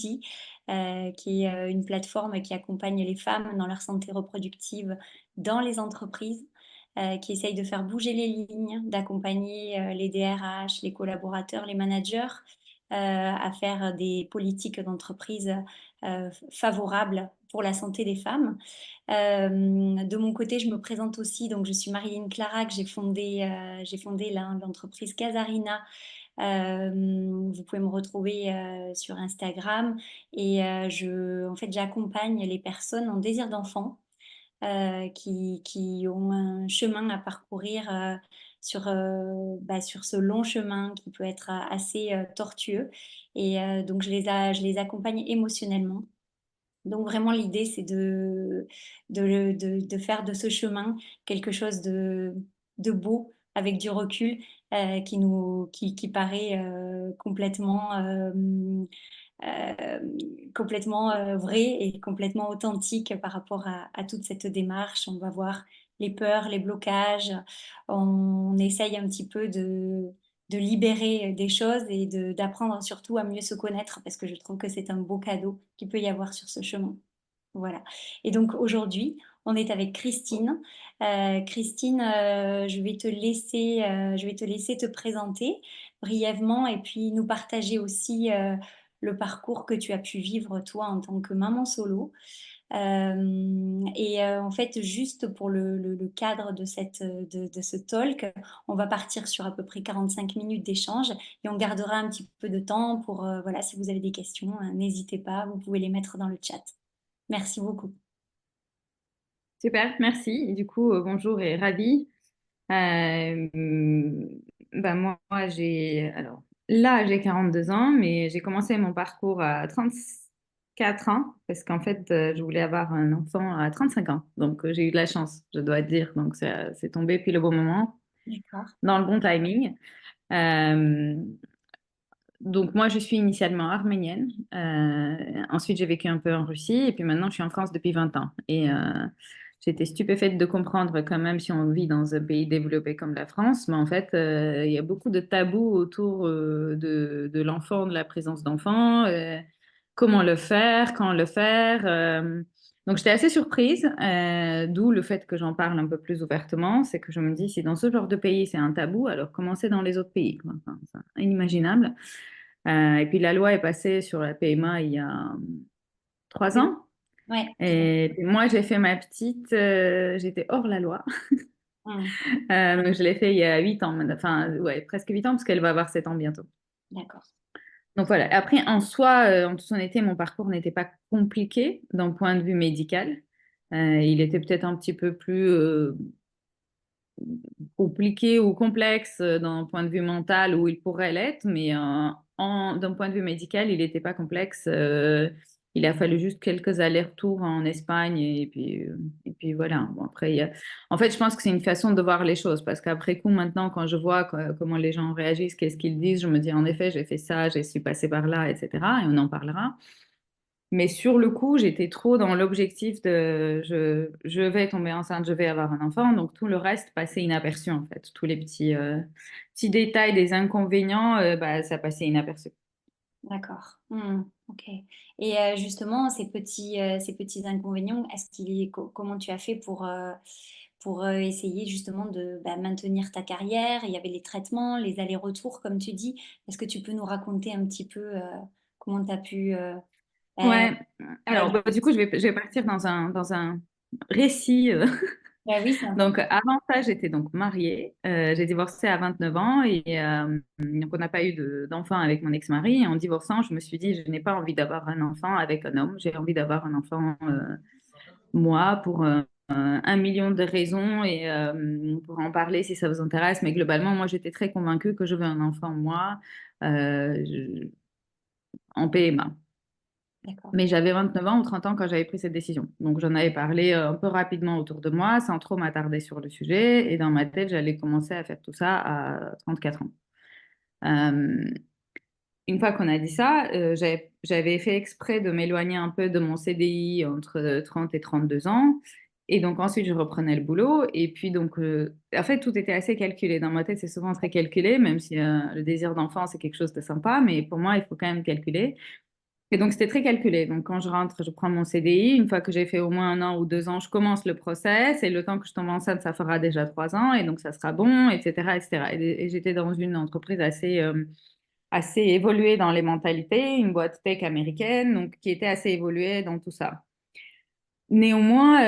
qui est une plateforme qui accompagne les femmes dans leur santé reproductive dans les entreprises, qui essaye de faire bouger les lignes, d'accompagner les DRH, les collaborateurs, les managers à faire des politiques d'entreprise favorables pour la santé des femmes. De mon côté, je me présente aussi, donc je suis Marilyn Clarac, j'ai fondé l'entreprise Casarina. Vous pouvez me retrouver sur Instagram et en fait, j'accompagne les personnes en désir d'enfant qui ont un chemin à parcourir sur ce long chemin qui peut être assez tortueux. Et donc, je les accompagne émotionnellement. Donc vraiment l'idée c'est de faire de ce chemin quelque chose de beau avec du recul, qui paraît, complètement, vrai et complètement authentique par rapport à toute cette démarche. On va voir les peurs, les blocages, on essaye un petit peu de libérer des choses et d'apprendre surtout à mieux se connaître parce que je trouve que c'est un beau cadeau qu'il peut y avoir sur ce chemin. Voilà. Et donc aujourd'hui, on est avec Christine. Christine, je vais te laisser te présenter brièvement et puis nous partager aussi le parcours que tu as pu vivre toi en tant que maman solo. En fait, juste pour le cadre de ce talk, on va partir sur à peu près 45 minutes d'échange et on gardera un petit peu de temps pour, voilà, si vous avez des questions, n'hésitez pas, vous pouvez les mettre dans le chat. Merci beaucoup. Super, merci. Du coup, bonjour et ravie. Moi, j'ai 42 ans, mais j'ai commencé mon parcours à 34 ans parce qu'en fait, je voulais avoir un enfant à 35 ans. Donc, j'ai eu de la chance, je dois dire. Donc, c'est tombé puis le bon moment, D'accord. dans le bon timing. Euh, donc, moi, je suis initialement arménienne. Ensuite, j'ai vécu un peu en Russie et puis maintenant, je suis en France depuis 20 ans. J'étais stupéfaite de comprendre quand même si on vit dans un pays développé comme la France, mais en fait, il y a beaucoup de tabous autour de l'enfant, de la présence d'enfants, comment le faire, quand le faire. Donc, j'étais assez surprise, d'où le fait que j'en parle un peu plus ouvertement. C'est que je me dis, si dans ce genre de pays, c'est un tabou, alors comment c'est dans les autres pays, quoi. Enfin, c'est inimaginable. Et puis la loi est passée sur la PMA il y a 3 ans. Oui, ouais, tout à fait. Et puis moi, j'ai fait ma petite, j'étais hors la loi. Mmh. Donc je l'ai fait il y a 8 ans, enfin, ouais, presque 8 ans, parce qu'elle va avoir 7 ans bientôt. D'accord. Donc voilà. Après, en soi, en toute honnêteté, mon parcours n'était pas compliqué d'un point de vue médical. Il était peut-être un petit peu plus compliqué ou complexe d'un point de vue mental où il pourrait l'être, mais d'un point de vue médical, il n'était pas complexe. Il a fallu juste quelques allers-retours en Espagne et puis voilà. Bon, après, en fait, je pense que c'est une façon de voir les choses parce qu'après coup, maintenant, quand je vois comment les gens réagissent, qu'est-ce qu'ils disent, je me dis en effet, j'ai fait ça, je suis passée par là, etc. Et on en parlera. Mais sur le coup, j'étais trop dans l'objectif de je vais tomber enceinte, je vais avoir un enfant. Donc tout le reste passait inaperçu en fait. Tous les petits détails des inconvénients, ça passait inaperçu. D'accord. Mmh. OK. Et justement, ces petits inconvénients, comment tu as fait pour essayer justement de, bah, maintenir ta carrière? Il y avait les traitements, les allers-retours comme tu dis. Est-ce que tu peux nous raconter un petit peu, comment tu as pu, bah, Ouais. Alors du coup, je vais partir dans un récit. bah, oui, c'est Donc important. avant ça, j'étais donc mariée. J'ai divorcé à 29 ans et donc on n'a pas eu d'enfant avec mon ex-mari. Et en divorçant, je me suis dit, je n'ai pas envie d'avoir un enfant avec un homme. J'ai envie d'avoir un enfant moi pour 1 million de raisons et on pourra en parler si ça vous intéresse. Mais globalement, moi, j'étais très convaincue que je veux un enfant moi en PMA. D'accord. Mais j'avais 29 ans ou 30 ans quand j'avais pris cette décision. Donc j'en avais parlé un peu rapidement autour de moi sans trop m'attarder sur le sujet. Et dans ma tête, j'allais commencer à faire tout ça à 34 ans. Euh, une fois qu'on a dit ça, j'avais fait exprès de m'éloigner un peu de mon CDI entre 30 et 32 ans. Et donc ensuite, je reprenais le boulot. Et puis donc, en fait, tout était assez calculé. Dans ma tête, c'est souvent très calculé, même si le désir d'enfant, c'est quelque chose de sympa. Mais pour moi, il faut quand même calculer. Et donc, c'était très calculé. Donc, quand je rentre, je prends mon CDI. Une fois que j'ai fait au moins 1 an ou 2 ans, je commence le process. Et le temps que je tombe enceinte, ça fera déjà 3 ans. Et donc, ça sera bon, etc., etc. Et j'étais dans une entreprise assez évoluée dans les mentalités, une boîte tech américaine, donc qui était assez évoluée dans tout ça. Néanmoins,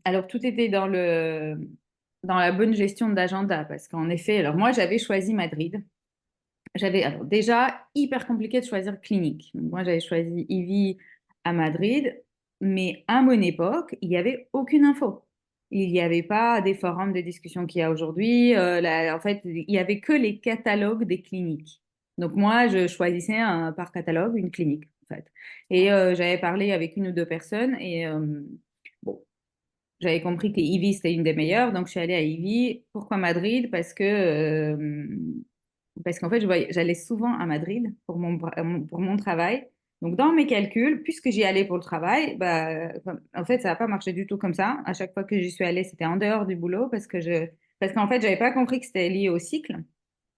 alors tout était dans la bonne gestion d'agenda, parce qu'en effet, alors moi, j'avais choisi Madrid. J'avais, alors déjà, hyper compliqué de choisir clinique. Donc, moi, j'avais choisi Ivy à Madrid, mais à mon époque, il n'y avait aucune info. Il n'y avait pas des forums de discussion qu'il y a aujourd'hui. En fait, il n'y avait que les catalogues des cliniques. Donc, moi, je choisissais par catalogue une clinique, en fait. Et j'avais parlé avec 1 ou 2 personnes et bon, j'avais compris que Ivy, c'était une des meilleures, donc je suis allée à Ivy. Pourquoi Madrid? Parce qu'en fait, j'allais souvent à Madrid pour mon travail. Donc, dans mes calculs, puisque j'y allais pour le travail, bah, en fait, ça n'a pas marché du tout comme ça. À chaque fois que j'y suis allée, c'était en dehors du boulot parce qu'en fait, j'avais pas compris que c'était lié au cycle.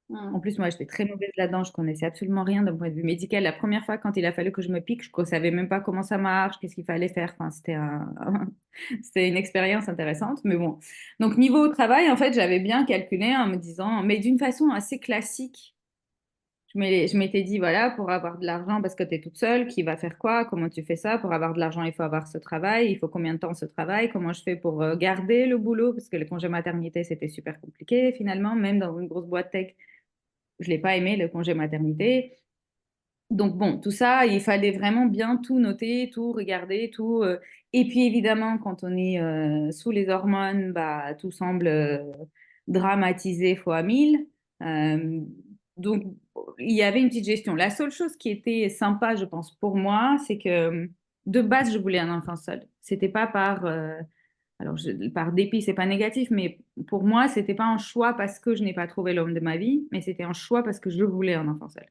En Mm. plus, moi, j'étais très mauvaise là-dedans. Je connaissais absolument rien d'un point de vue médical. La première fois, quand il a fallu que je me pique, je ne savais même pas comment ça marche, qu'est-ce qu'il fallait faire. Enfin, c'était une expérience intéressante. Mais bon. Donc, niveau travail, en fait, j'avais bien calculé en me disant, mais d'une façon assez classique. Je m'étais dit, voilà, pour avoir de l'argent, parce que tu es toute seule, qui va faire quoi? Comment tu fais ça? Pour avoir de l'argent, il faut avoir ce travail. Il faut combien de temps ce travail? Comment je fais pour garder le boulot? Parce que le congé maternité, c'était super compliqué finalement, même dans une grosse boîte tech. Je l'ai pas aimé, le congé maternité. Donc bon, tout ça, il fallait vraiment bien tout noter, tout regarder, tout. Et puis évidemment, quand on est sous les hormones, bah, tout semble dramatisé fois 1000. Euh, donc il y avait une petite gestion. La seule chose qui était sympa, je pense, pour moi, c'est que de base, je voulais un enfant seul. C'était pas par dépit, c'est pas négatif, mais pour moi, c'était pas un choix parce que je n'ai pas trouvé l'homme de ma vie, mais c'était un choix parce que je voulais un enfant seul. Et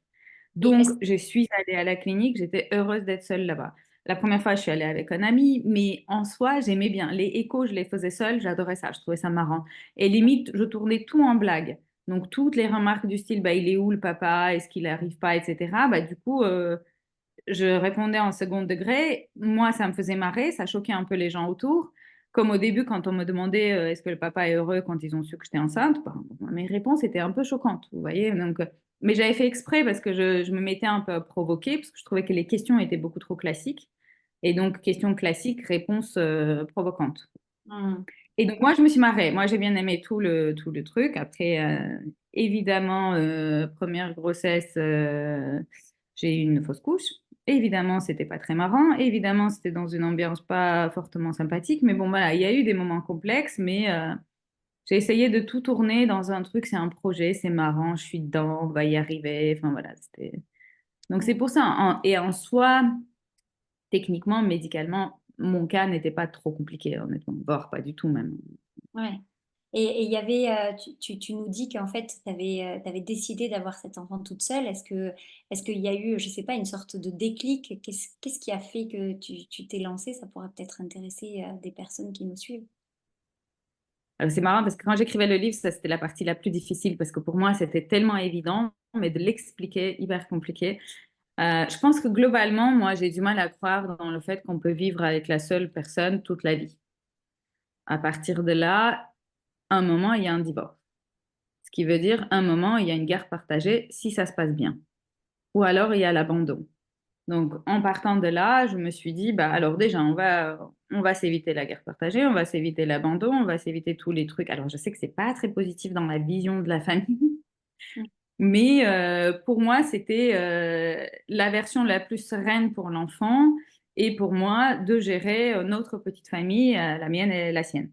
Donc, est-ce je suis allée à la clinique, j'étais heureuse d'être seule là-bas. La première fois, je suis allée avec un ami, mais en soi, j'aimais bien. Les échos, je les faisais seule, j'adorais ça, je trouvais ça marrant. Et limite, je tournais tout en blague. Donc, toutes les remarques du style, bah, il est où le papa, est-ce qu'il n'arrive pas, etc. Bah, du coup, je répondais en second degré. Moi, ça me faisait marrer, ça choquait un peu les gens autour. Comme au début, quand on me demandait est-ce que le papa est heureux quand ils ont su que j'étais enceinte, bah, mes réponses étaient un peu choquantes, vous voyez. Donc, mais j'avais fait exprès parce que je me mettais un peu à provoquer, parce que je trouvais que les questions étaient beaucoup trop classiques. Et donc, question classique, réponse provocante. Mm. Et donc, moi, je me suis marrée. Moi, j'ai bien aimé tout le truc. Après, évidemment, première grossesse, j'ai eu une fausse couche. Évidemment, c'était pas très marrant. Évidemment, c'était dans une ambiance pas fortement sympathique. Mais bon, voilà, il y a eu des moments complexes, mais j'ai essayé de tout tourner dans un truc. C'est un projet, c'est marrant, je suis dedans, on va y arriver. Enfin, voilà, c'était. Donc, c'est pour ça. Et en soi, techniquement, médicalement, mon cas n'était pas trop compliqué, honnêtement. Voire pas du tout, même. Ouais. Et il y avait, tu nous dis qu'en fait, tu avais décidé d'avoir cet enfant toute seule. Est-ce qu'il y a eu, je sais pas, une sorte de déclic? Qu'est-ce qui a fait que tu t'es lancée? Ça pourrait peut-être intéresser des personnes qui nous suivent. C'est marrant parce que quand j'écrivais le livre, ça c'était la partie la plus difficile parce que pour moi c'était tellement évident, mais de l'expliquer, hyper compliqué. Je pense que globalement, moi j'ai du mal à croire dans le fait qu'on peut vivre avec la seule personne toute la vie. À partir de là, un moment, il y a un divorce. Ce qui veut dire, un moment, il y a une garde partagée si ça se passe bien. Ou alors, il y a l'abandon. Donc, en partant de là, je me suis dit, bah, alors déjà, on va s'éviter la guerre partagée, on va s'éviter l'abandon, on va s'éviter tous les trucs. Alors, je sais que c'est pas très positif dans la vision de la famille, Mm. mais pour moi, c'était la version la plus sereine pour l'enfant et pour moi de gérer notre petite famille, la mienne et la sienne.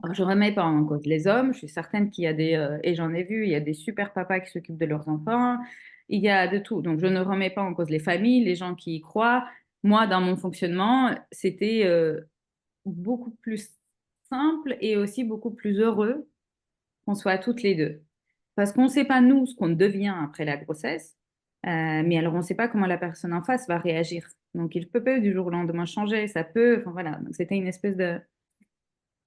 Alors, je D'accord. remets pas en cause les hommes. Je suis certaine qu'il y a et j'en ai vu, il y a des super papas qui s'occupent de leurs enfants. Il y a de tout. Donc, je ne remets pas en cause les familles, les gens qui y croient. Moi, dans mon fonctionnement, c'était beaucoup plus simple et aussi beaucoup plus heureux qu'on soit toutes les deux. Parce qu'on ne sait pas, nous, ce qu'on devient après la grossesse. Mais alors, on ne sait pas comment la personne en face va réagir. Donc, il peut du jour au lendemain changer. Ça peut. Enfin, voilà. Donc, c'était une espèce de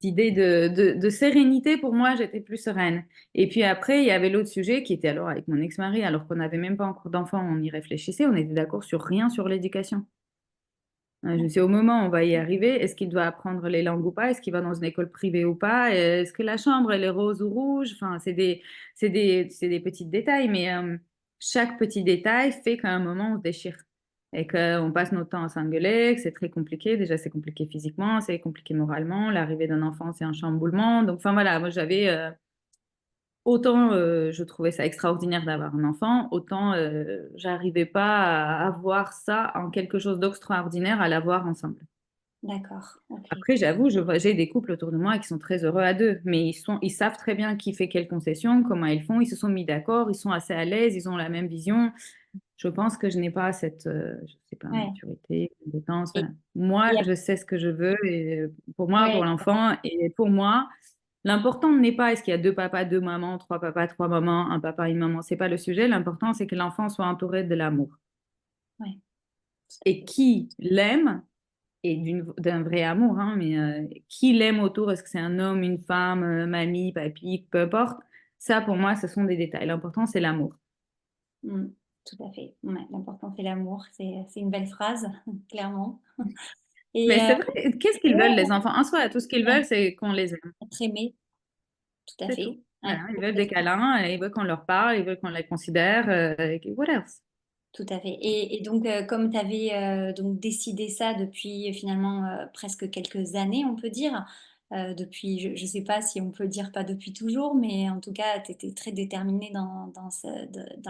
idée de sérénité, pour moi, j'étais plus sereine. Et puis après, il y avait l'autre sujet qui était alors avec mon ex-mari, alors qu'on n'avait même pas encore d'enfant, on y réfléchissait, on était d'accord sur rien sur l'éducation. Je me suis dit, au moment où on va y arriver, est-ce qu'il doit apprendre les langues ou pas? Est-ce qu'il va dans une école privée ou pas? Est-ce que la chambre, elle est rose ou rouge? Enfin, c'est des petits détails, mais chaque petit détail fait qu'à un moment, on se déchire. Et qu'on passe notre temps à s'engueuler, que c'est très compliqué. Déjà, c'est compliqué physiquement, c'est compliqué moralement. L'arrivée d'un enfant, c'est un chamboulement. Donc, enfin, voilà, moi, j'avais autant je trouvais ça extraordinaire d'avoir un enfant, autant j'arrivais pas à voir ça en quelque chose d'extraordinaire à l'avoir ensemble. D'accord, OK. Après, j'avoue, j'ai des couples autour de moi qui sont très heureux à deux, mais ils savent très bien qui fait quelle concession, comment ils font, ils se sont mis d'accord, ils sont assez à l'aise, ils ont la même vision. Je pense que je n'ai pas cette, je sais pas, Ouais. maturité, compétence, Et voilà. Moi, et je sais ce que je veux et pour moi, ouais, pour l'enfant et pour moi, l'important n'est pas est-ce qu'il y a deux papas, deux mamans, trois papas, trois mamans, un papa, une maman, c'est pas le sujet. L'important, c'est que l'enfant soit entouré de l'amour. ouais, tout à Et fait. qui l'aime, et d'un vrai amour, hein, mais qui l'aime autour, est-ce que c'est un homme, une femme, mamie, papy, peu importe, ça pour moi, ce sont des détails. L'important, c'est l'amour. Mmh, tout à fait. Ouais, l'important c'est l'amour, c'est une belle phrase, clairement. Et Mais c'est vrai, qu'est-ce qu'ils ouais, veulent, les enfants? En soi, tout ce qu'ils ouais, veulent, c'est qu'on les aime. être aimé, tout à C'est tout. fait. Ouais, Voilà, ils veulent des complètement. câlins, ils veulent qu'on leur parle, ils veulent qu'on les considère. What else? Tout à fait. Et donc, comme tu avais, donc décidé ça depuis finalement, presque quelques années, on peut dire, depuis je sais pas si on peut dire pas depuis toujours, mais en tout cas, tu étais très déterminée dans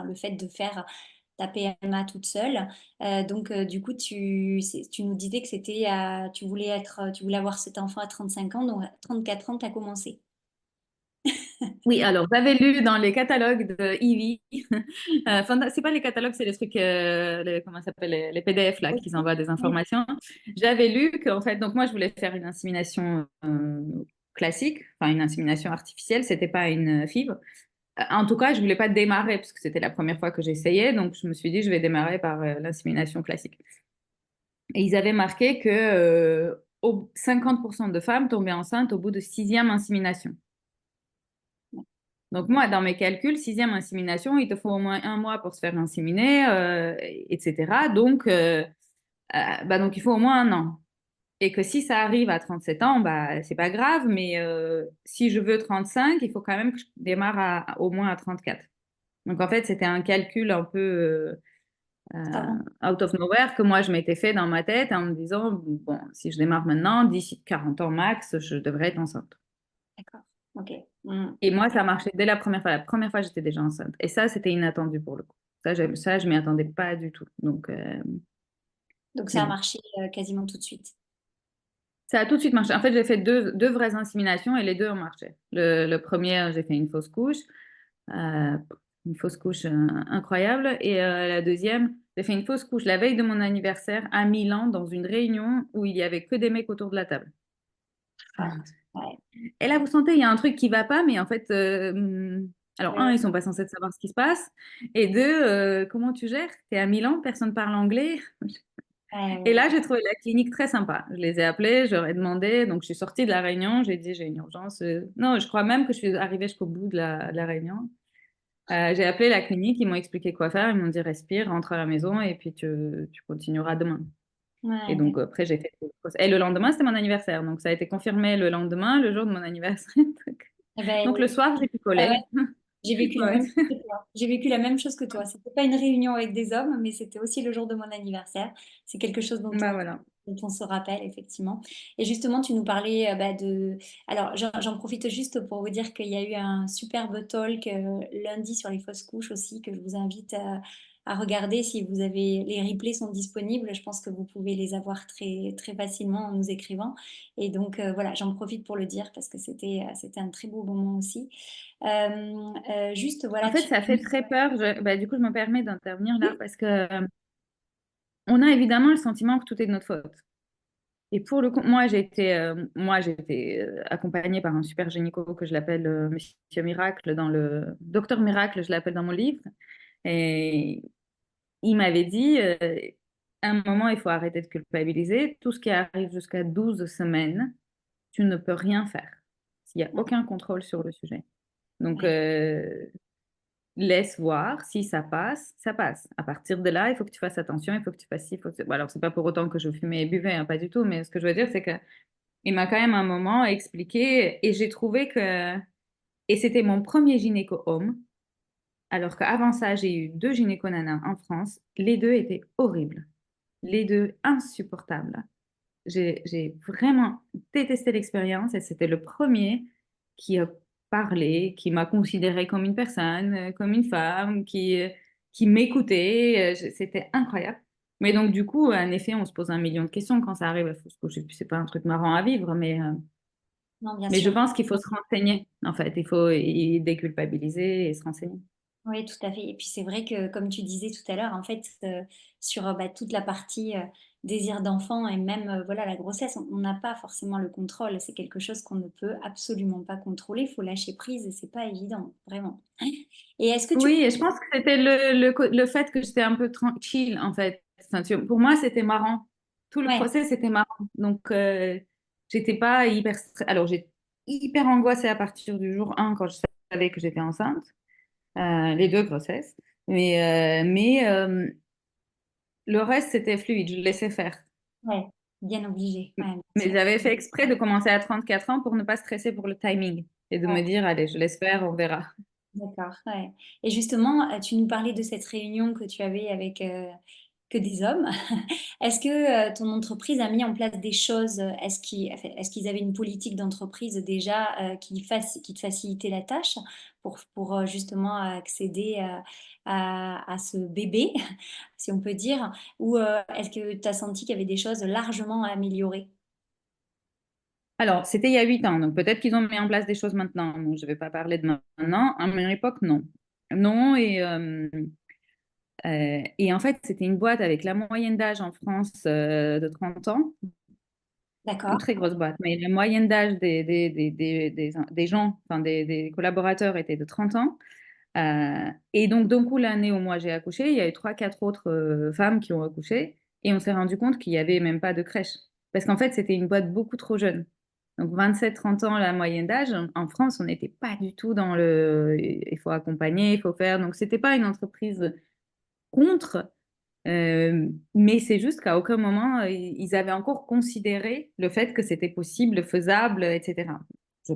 le fait de faire ta PMA toute seule. Donc, du coup, tu nous disais que c'était à tu voulais avoir cet enfant à 35 ans, donc à 34 ans, tu as commencé. Oui, alors j'avais lu dans les catalogues de Ivy, enfin c'est pas les catalogues, c'est les trucs, comment ça s'appelle, les PDF là qui Aussi? envoient des Oui. informations. J'avais lu qu'en fait, donc moi je voulais faire une insémination classique, enfin une insémination artificielle, c'était pas une FIV. En tout cas, je voulais pas démarrer parce que c'était la première fois que j'essayais, donc je me suis dit je vais démarrer par l'insémination classique. Et ils avaient marqué que 50% de femmes tombaient enceintes au bout de sixième insémination. Donc moi, dans mes calculs, sixième insémination, il te faut au moins un mois pour se faire inséminer, etc. Donc il faut au moins un an. Et que si ça arrive à 37 ans, bah c'est pas grave, mais si je veux 35, il faut quand même que je démarre au moins à 34. Donc en fait, c'était un calcul un peu out of nowhere que moi je m'étais fait dans ma tête en me disant, bon, si je démarre maintenant, d'ici 40 ans max, je devrais être enceinte. D'accord. OK. Mmh. Et moi, ça marchait dès la première fois. La première fois, j'étais déjà enceinte. Et ça, c'était inattendu pour le coup. Ça, je m'y attendais pas du tout. Donc, Donc mais ça a bon. marché, quasiment tout de suite? Ça a tout de suite marché. En fait, j'ai fait deux vraies inséminations et les deux ont marché. Le premier, j'ai fait euh, une fausse couche incroyable. Et la deuxième, j'ai fait une fausse couche la veille de mon anniversaire à Milan dans une réunion où il y avait que des mecs autour de la table. Ah, ouais, Et là, vous sentez, il y a un truc qui va pas, mais en fait, alors, ouais, un, ils sont pas censés savoir ce qui se passe. Et deux, comment tu gères? Tu es à Milan, personne parle anglais. ouais, Et ouais, là, j'ai trouvé la clinique très sympa. Je les ai appelés, je leur ai demandé. Donc, je suis sortie de la réunion, j'ai dit, j'ai une urgence. Non, je crois même que je suis arrivée jusqu'au bout de la réunion. J'ai appelé la clinique, ils m'ont expliqué quoi faire. Ils m'ont dit, respire, rentre à la maison et puis tu continueras demain. Et ouais, donc, d'accord. après, j'ai fait. Et le lendemain, c'était mon anniversaire. Donc, ça a été confirmé le lendemain, le jour de mon anniversaire. Eh beh, Donc le soir, j'ai ouais, ouais, picolé. j'ai vécu la Ouais. même chose que toi. J'ai vécu la même chose que toi. C'était pas une réunion avec des hommes, mais c'était aussi le jour de mon anniversaire. C'est quelque chose Bah voilà. dont on se rappelle effectivement. Et justement, tu nous parlais, bah, de alors j'en profite juste pour vous dire qu'il y a eu un superbe talk, lundi sur les fausses couches aussi que je vous invite à regarder si vous avez les replays sont disponibles. Je pense que vous pouvez les avoir très très facilement en nous écrivant et donc voilà, j'en profite pour le dire parce que c'était un très beau moment aussi. Juste En voilà, fait, ça fait très peur. Du coup, je me permets d'intervenir là parce que on a évidemment le sentiment que tout est de notre faute. Et pour le coup, moi, j'ai été accompagnée par un super gynéco que je l'appelle Monsieur Miracle dans le Docteur Miracle, je l'appelle dans mon livre. Et il m'avait dit, à un moment, il faut arrêter de culpabiliser. Tout ce qui arrive jusqu'à 12 semaines, tu ne peux rien faire. Il n'y a Ouais, aucun contrôle sur le sujet. Donc, ouais, laisse voir si ça passe, ça passe. À partir de là, il faut que tu fasses attention, il faut que tu fasses ci, il faut que... Bon, alors, c'est pas pour autant que je fumais et buvais, hein, pas du tout, mais ce que je veux dire, c'est que il m'a quand même un moment expliqué et j'ai trouvé que... Et c'était mon premier gynéco homme, alors qu'avant ça, j'ai eu 2 gynéco-nanas en France. Les deux étaient horribles. Les deux insupportables. J'ai vraiment détesté l'expérience et c'était le premier qui a parlé, qui m'a considérée comme une personne, comme une femme, qui m'écoutait. C'était incroyable. Mais donc, du coup, en effet, on se pose un million de questions quand ça arrive. C'est pas un truc marrant à vivre, non, bien mais je sûr. pense qu'il faut se renseigner, en fait. Il faut déculpabiliser et se renseigner. Oui, tout à fait. Et puis c'est vrai que, comme tu disais tout à l'heure, en fait, sur bah, toute la partie désir d'enfant et même voilà la grossesse, on n'a pas forcément le contrôle. C'est quelque chose qu'on ne peut absolument pas contrôler. Il faut lâcher prise et c'est pas évident, vraiment. Et est-ce que tu... Oui, et je pense que c'était le fait que j'étais un peu tranquille, en fait. Enfin, pour moi, c'était marrant. Tout le Ouais, process, c'était marrant. Donc, j'étais pas hyper... Alors, j'ai hyper angoissée à partir du jour 1 quand je savais que j'étais enceinte, les 2 grossesses. Mais le reste, c'était fluide, je laissais faire. ouais, bien obligé. Ouais, bien Mais sûr. j'avais fait exprès de commencer à 34 ans pour ne pas stresser pour le timing et de me Ouais. dire, allez, je laisse faire, on verra. D'accord, ouais. Et justement, tu nous parlais de cette réunion que tu avais avec, que des hommes. Est-ce que, ton entreprise a mis en place des choses, est-ce qu'ils avaient une politique d'entreprise déjà, qui te facilitait la tâche pour, justement accéder à ce bébé, si on peut dire? Ou, est-ce que tu as senti qu'il y avait des choses largement à améliorer? Alors, c'était il y a 8 ans, donc peut-être qu'ils ont mis en place des choses maintenant. Donc, je ne vais pas parler de maintenant. À mon époque, non. Non, et en fait, c'était une boîte avec la moyenne d'âge en France de 30 ans, une D'accord, très grosse boîte, mais la moyenne d'âge des gens, enfin des collaborateurs était de 30 ans. Et donc, d'un coup, l'année où moi j'ai accouché, il y a eu 3, 4 autres femmes qui ont accouché, et on s'est rendu compte qu'il n'y avait même pas de crèche. Parce qu'en fait, c'était une boîte beaucoup trop jeune. Donc 27, 30 ans, la moyenne d'âge. En France, on n'était pas du tout dans le il faut accompagner, il faut faire. Donc c'était pas une entreprise contre, mais c'est juste qu'à aucun moment, ils avaient encore considéré le fait que c'était possible, faisable, etc.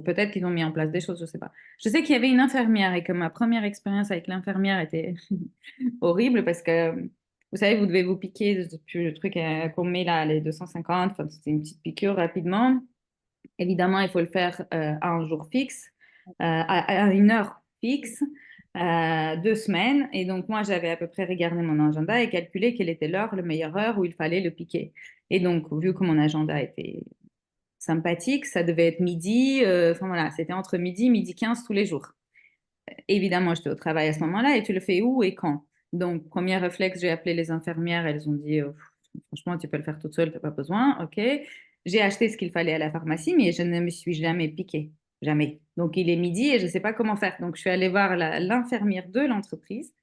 Peut-être qu'ils ont mis en place des choses, je sais pas. Je sais qu'il y avait une infirmière et que ma première expérience avec l'infirmière était horrible parce que, vous savez, vous devez vous piquer depuis le truc qu'on met là, les 250, enfin, c'était une petite piqûre rapidement. Évidemment, il faut le faire à un jour fixe, à une heure fixe, 2 semaines. Et donc, moi, j'avais à peu près regardé mon agenda et calculé quelle était l'heure, la meilleure heure où il fallait le piquer. Et donc, vu que mon agenda était sympathique, ça devait être midi. Enfin, voilà, c'était entre midi 15 tous les jours. Évidemment, j'étais au travail à ce moment-là et tu le fais où et quand? Donc, premier réflexe, j'ai appelé les infirmières. Elles ont dit, franchement, tu peux le faire toute seule, tu n'as pas besoin. OK. J'ai acheté ce qu'il fallait à la pharmacie, mais je ne me suis jamais piquée. Jamais. Donc, il est midi et je ne sais pas comment faire. Donc, je suis allée voir l'infirmière de l'entreprise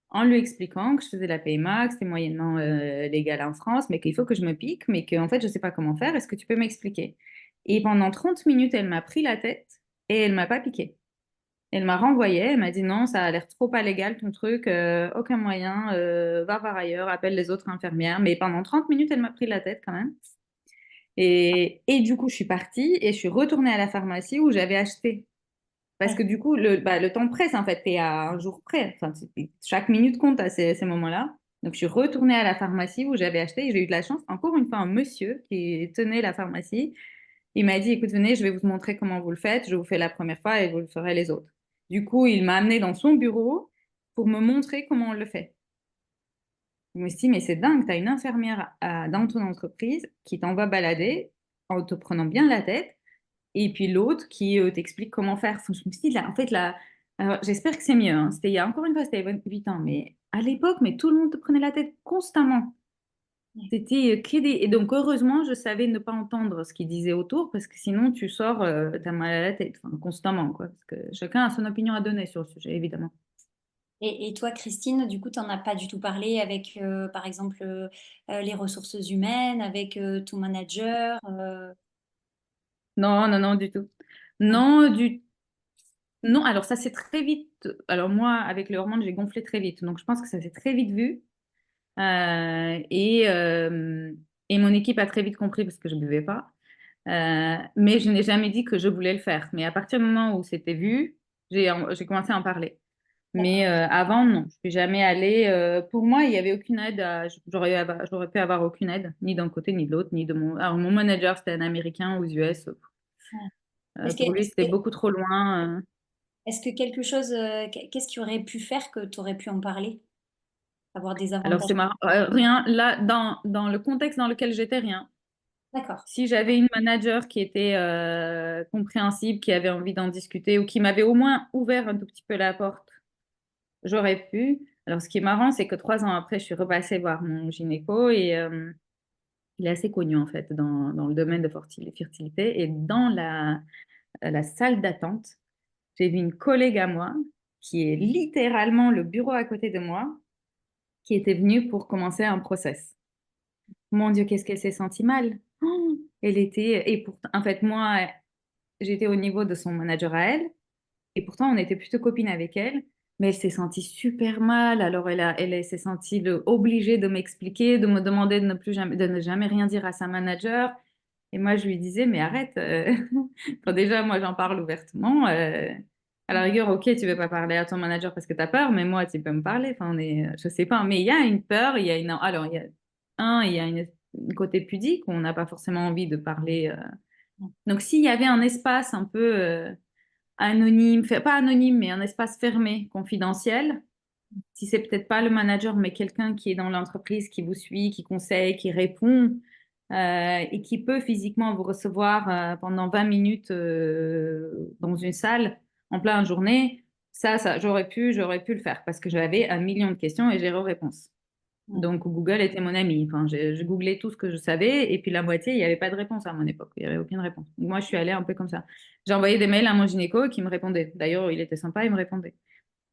en lui expliquant que je faisais la PMA, que c'était moyennement légal en France, mais qu'il faut que je me pique, mais qu'en fait, je ne sais pas comment faire. Est-ce que tu peux m'expliquer? Et pendant 30 minutes, elle m'a pris la tête et elle m'a pas piqué. Elle m'a renvoyé, elle m'a dit non, ça a l'air trop pas légal ton truc, aucun moyen, va voir ailleurs, appelle les autres infirmières. Mais pendant 30 minutes, elle m'a pris la tête quand même. Et du coup, je suis partie et je suis retournée à la pharmacie où j'avais acheté. Parce ouais. que du coup, le temps presse en fait, t'es à un jour près. Enfin, chaque minute compte à ces moments-là. Donc, je suis retournée à la pharmacie où j'avais acheté et j'ai eu de la chance. Encore une fois, un monsieur qui tenait la pharmacie, il m'a dit, écoute, venez, je vais vous montrer comment vous le faites. Je vous fais la première fois et vous le ferez les autres. Du coup, il m'a amené dans son bureau pour me montrer comment on le fait. Je me suis dit, mais c'est dingue, tu as une infirmière dans ton entreprise qui t'envoie balader en te prenant bien la tête, et puis l'autre qui t'explique comment faire. Enfin, je me suis dit, là, en fait, là, alors, j'espère que c'est mieux, hein. C'était il y a encore une fois, c'était il y a 8 ans, mais à l'époque, mais tout le monde te prenait la tête constamment. Ouais. C'était Et donc, heureusement, je savais ne pas entendre ce qu'il disait autour, parce que sinon, tu sors, t'as mal à la tête, enfin, constamment, quoi. Parce que chacun a son opinion à donner sur le sujet, évidemment. Et toi, Christine, du coup, tu en as pas du tout parlé avec, par exemple, les ressources humaines, avec, ton manager? Non, non, non, du tout. Non. Non, non, alors ça s'est très vite. Alors moi, avec le hormone, j'ai gonflé très vite. Donc je pense que ça s'est très vite vu. Euh, et, euh, et mon équipe a très vite compris parce que je ne buvais pas. Mais je n'ai jamais dit que je voulais le faire. Mais à partir du moment où c'était vu, j'ai commencé à en parler. Mais D'accord. avant, non, je suis jamais allée. Pour moi, il n'y avait aucune aide. J'aurais pu avoir aucune aide, ni d'un côté ni de l'autre, ni de mon. Alors, mon manager, c'était un Américain aux US. Ouais. Pour lui, c'était beaucoup trop loin. Est-ce que quelque chose, qu'est-ce qui aurait pu faire que tu aurais pu en parler? Avoir des Alors, avantages? c'est marrant. Rien, là, dans le contexte dans lequel j'étais, rien. D'accord. Si j'avais une manager qui était compréhensible, qui avait envie d'en discuter ou qui m'avait au moins ouvert un tout petit peu la porte, j'aurais pu. Alors, ce qui est marrant, c'est que 3 ans après, je suis repassée voir mon gynéco et il est assez connu en fait dans le domaine de fertilité. Et dans la salle d'attente, j'ai vu une collègue à moi qui est littéralement le bureau à côté de moi, qui était venue pour commencer un process. Mon Dieu, qu'est-ce qu'elle s'est sentie mal. Oh, elle était, et pourtant, en fait, moi, j'étais au niveau de son manager à elle, et pourtant, on était plutôt copines avec elle, mais elle s'est sentie super mal. Alors, elle s'est sentie obligée de m'expliquer, de me demander de ne jamais rien dire à sa manager. Et moi, je lui disais, mais arrête. Enfin, déjà, moi, j'en parle ouvertement. À la rigueur, ok, tu veux pas parler à ton manager parce que tu as peur, mais moi, tu peux me parler. Enfin, je sais pas. Mais il y a une peur, il y a une, alors, il y a une côté pudique où on n'a pas forcément envie de parler. Donc, s'il y avait un espace un peu anonyme, pas anonyme, mais un espace fermé, confidentiel, si c'est peut-être pas le manager, mais quelqu'un qui est dans l'entreprise, qui vous suit, qui conseille, qui répond, et qui peut physiquement vous recevoir pendant 20 minutes dans une salle en pleine journée, ça, j'aurais pu le faire parce que j'avais 1 million de questions et zéro réponse. Ouais. Donc Google était mon ami. Enfin, je googlais tout ce que je savais et puis la moitié, il n'y avait pas de réponse à mon époque. Il n'y avait aucune réponse. Donc, moi, je suis allée un peu comme ça. J'ai envoyé des mails à mon gynéco qui me répondait. D'ailleurs, il était sympa, il me répondait.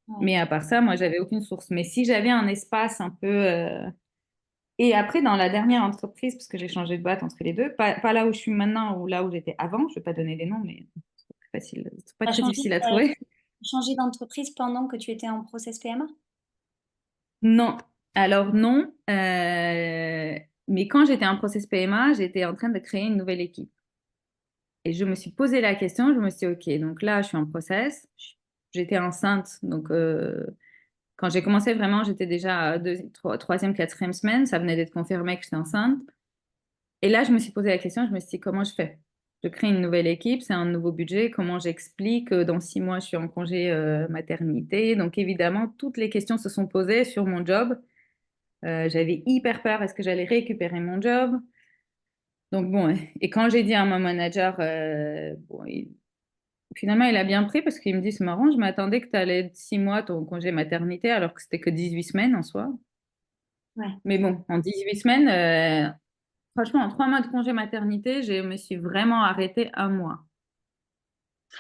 Ouais. Mais à part ça, moi, j'avais aucune source. Mais si j'avais un espace un peu. Et après, dans la dernière entreprise, parce que j'ai changé de boîte entre les deux, pas là où je suis maintenant ou là où j'étais avant, je ne vais pas donner des noms, mais c'est facile, c'est pas Tu as très changé, difficile à trouver. changé d'entreprise pendant que tu étais en process PMA? Non. Alors non. Mais quand j'étais en process PMA, j'étais en train de créer une nouvelle équipe. Et je me suis posé la question, je me suis dit, OK, donc là, je suis en process. J'étais enceinte, donc quand j'ai commencé vraiment, j'étais déjà à troisième, quatrième semaine. Ça venait d'être confirmé que j'étais enceinte. Et là, je me suis posé la question, je me suis dit, comment je fais? Je crée une nouvelle équipe, c'est un nouveau budget. Comment j'explique que dans 6 mois, je suis en congé maternité? Donc, évidemment, toutes les questions se sont posées sur mon job. J'avais hyper peur, est-ce que j'allais récupérer mon job? Donc, bon, et quand j'ai dit à mon manager, bon, finalement, il a bien pris parce qu'il me dit, c'est marrant, je m'attendais que tu allais être 6 mois ton congé maternité alors que c'était que 18 semaines en soi. Ouais. Mais bon, en 18 semaines, franchement, en 3 mois de congé maternité, je me suis vraiment arrêtée 1 mois.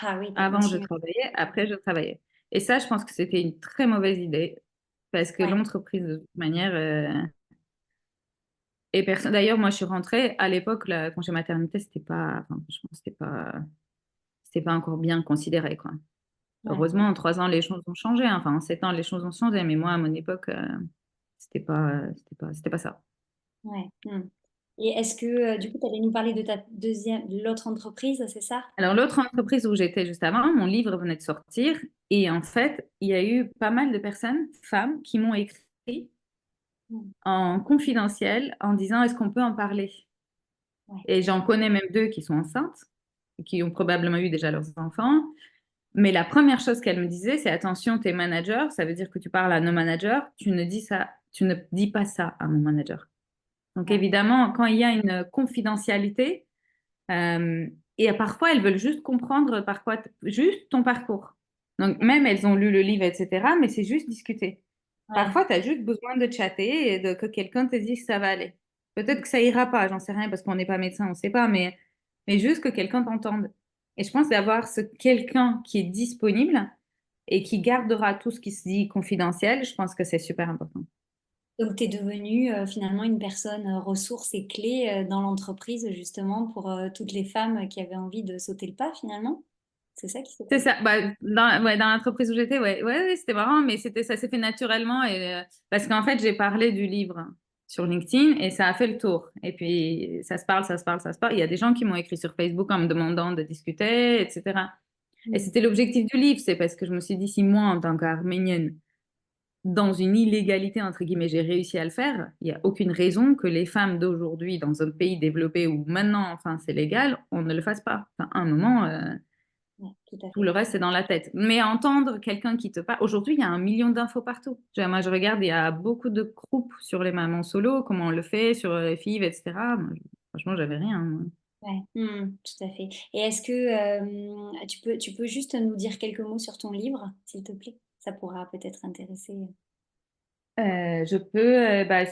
Ah oui, tu as Avant, je continué. travaillais, après, je travaillais. Et ça, je pense que c'était une très mauvaise idée parce que Ouais. l'entreprise, de toute manière, et personne. D'ailleurs, moi, je suis rentrée à l'époque, le congé maternité, c'était pas, enfin, franchement, c'était pas encore bien considéré, quoi. Ouais. Heureusement, en 3 ans, les choses ont changé. Hein. Enfin, en 7 ans, les choses ont changé. Mais moi, à mon époque, c'était pas ça. Ouais. Hmm. Et est-ce que, du coup, tu allais nous parler de ta deuxième, de l'autre entreprise, c'est ça? Alors, l'autre entreprise où j'étais juste avant, mon livre venait de sortir. Et en fait, il y a eu pas mal de personnes, femmes, qui m'ont écrit Hmm. en confidentiel en disant, est-ce qu'on peut en parler? Ouais. Et j'en connais même deux qui sont enceintes, et qui ont probablement eu déjà leurs enfants. Mais la première chose qu'elle me disait, c'est attention, t'es manager, ça veut dire que tu parles à nos managers, tu ne dis pas ça à mon manager. Donc Ouais. évidemment, quand il y a une confidentialité, euh, et parfois elles veulent juste comprendre juste ton parcours. Donc même elles ont lu le livre, etc., mais c'est juste discuter. Ouais. Parfois, tu as juste besoin de chatter et que quelqu'un te dise que ça va aller. Peut-être que ça ira pas, j'en sais rien parce qu'on n'est pas médecin, on ne sait pas, mais juste que quelqu'un t'entende. Et je pense d'avoir ce quelqu'un qui est disponible et qui gardera tout ce qui se dit confidentiel, je pense que c'est super important. Donc, tu es devenue finalement une personne ressource et clé dans l'entreprise, justement, pour toutes les femmes qui avaient envie de sauter le pas, finalement. C'est ça qui s'est C'est passé. ça. Bah, dans l'entreprise où j'étais, ouais, c'était marrant, mais ça s'est fait naturellement parce qu'en fait, j'ai parlé du livre sur LinkedIn et ça a fait le tour. Et puis, ça se parle, ça se parle, ça se parle. Il y a des gens qui m'ont écrit sur Facebook en me demandant de discuter, etc. Et Mm. c'était l'objectif du livre, c'est parce que je me suis dit, si moi, en tant qu'Arménienne, dans une illégalité, entre guillemets, j'ai réussi à le faire, il n'y a aucune raison que les femmes d'aujourd'hui, dans un pays développé où maintenant, enfin, c'est légal, on ne le fasse pas. Enfin, à un moment, Ouais, tout à tout fait. le reste, c'est dans la tête. Mais entendre quelqu'un qui te parle, aujourd'hui, il y a 1 million d'infos partout. Moi, je regarde, il y a beaucoup de groupes sur les mamans solo, comment on le fait, sur les filles, etc. Moi, franchement, j'avais rien, moi. Ouais, tout à fait. Et est-ce que tu peux juste nous dire quelques mots sur ton livre, s'il te plaît? Ça pourra peut-être intéresser. Je peux, bah,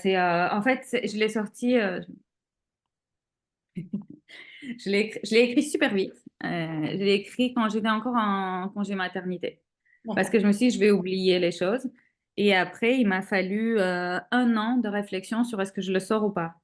en fait, je l'ai sorti, je l'ai écrit super vite. Je l'ai écrit quand j'étais encore en congé maternité. Parce D'accord. que je me suis dit, je vais oublier les choses. Et après, il m'a fallu 1 an de réflexion sur est-ce que je le sors ou pas.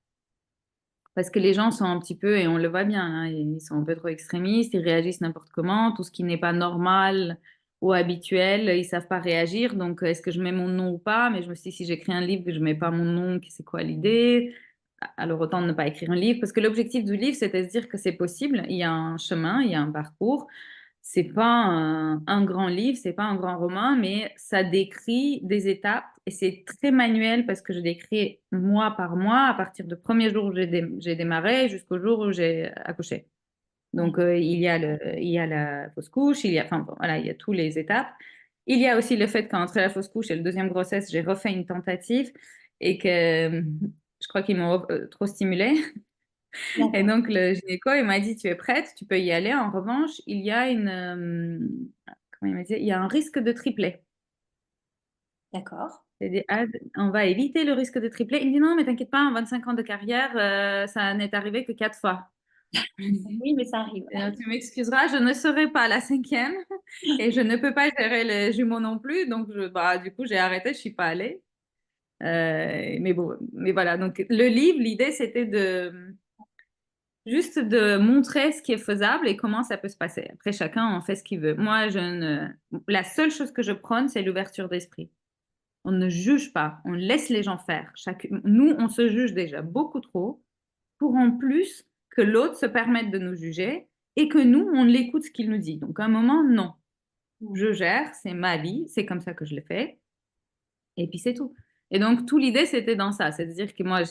Parce que les gens sont un petit peu, et on le voit bien, hein, ils sont un peu trop extrémistes, ils réagissent n'importe comment, tout ce qui n'est pas normal ou habituel, ils savent pas réagir. Donc, est-ce que je mets mon nom ou pas? Mais je me suis dit, si j'écris un livre que je mets pas mon nom, c'est quoi l'idée? Alors, autant ne pas écrire un livre, parce que l'objectif du livre, c'était de se dire que c'est possible, il y a un chemin, il y a un parcours. C'est pas un grand livre, c'est pas un grand roman, mais ça décrit des étapes et c'est très manuel parce que je décris mois par mois à partir du premier jour où j'ai démarré jusqu'au jour où j'ai accouché. Ouais. Donc il y a la fausse couche, enfin bon, voilà, il y a toutes les étapes. Il y a aussi le fait qu'entre la fausse couche et le deuxième grossesse, j'ai refait une tentative et que je crois qu'ils m'ont trop stimulée. Et D'accord. donc, le gynéco, il m'a dit, tu es prête, tu peux y aller. En revanche, il y a comment il m'a dit? Il y a un risque de triplet. D'accord. J'ai dit, ah, on va éviter le risque de triplet. Il me dit, non, mais t'inquiète pas, en 25 ans de carrière, ça n'est arrivé que 4 fois. Oui, mais ça arrive. Tu m'excuseras, je ne serai pas la cinquième et je ne peux pas gérer les jumeaux non plus. Donc, bah, du coup, j'ai arrêté, je suis pas allée. Mais bon, mais voilà. Donc, le livre, l'idée, c'était juste de montrer ce qui est faisable et comment ça peut se passer. Après, chacun en fait ce qu'il veut. Moi, la seule chose que je prône, c'est l'ouverture d'esprit. On ne juge pas, on laisse les gens faire. Nous, on se juge déjà beaucoup trop pour en plus que l'autre se permette de nous juger et que nous, on l'écoute ce qu'il nous dit. Donc, à un moment, non. Mm. Je gère, c'est ma vie, c'est comme ça que je le fais. Et puis c'est tout. Et donc, tout l'idée, c'était dans ça. C'est-à-dire que moi,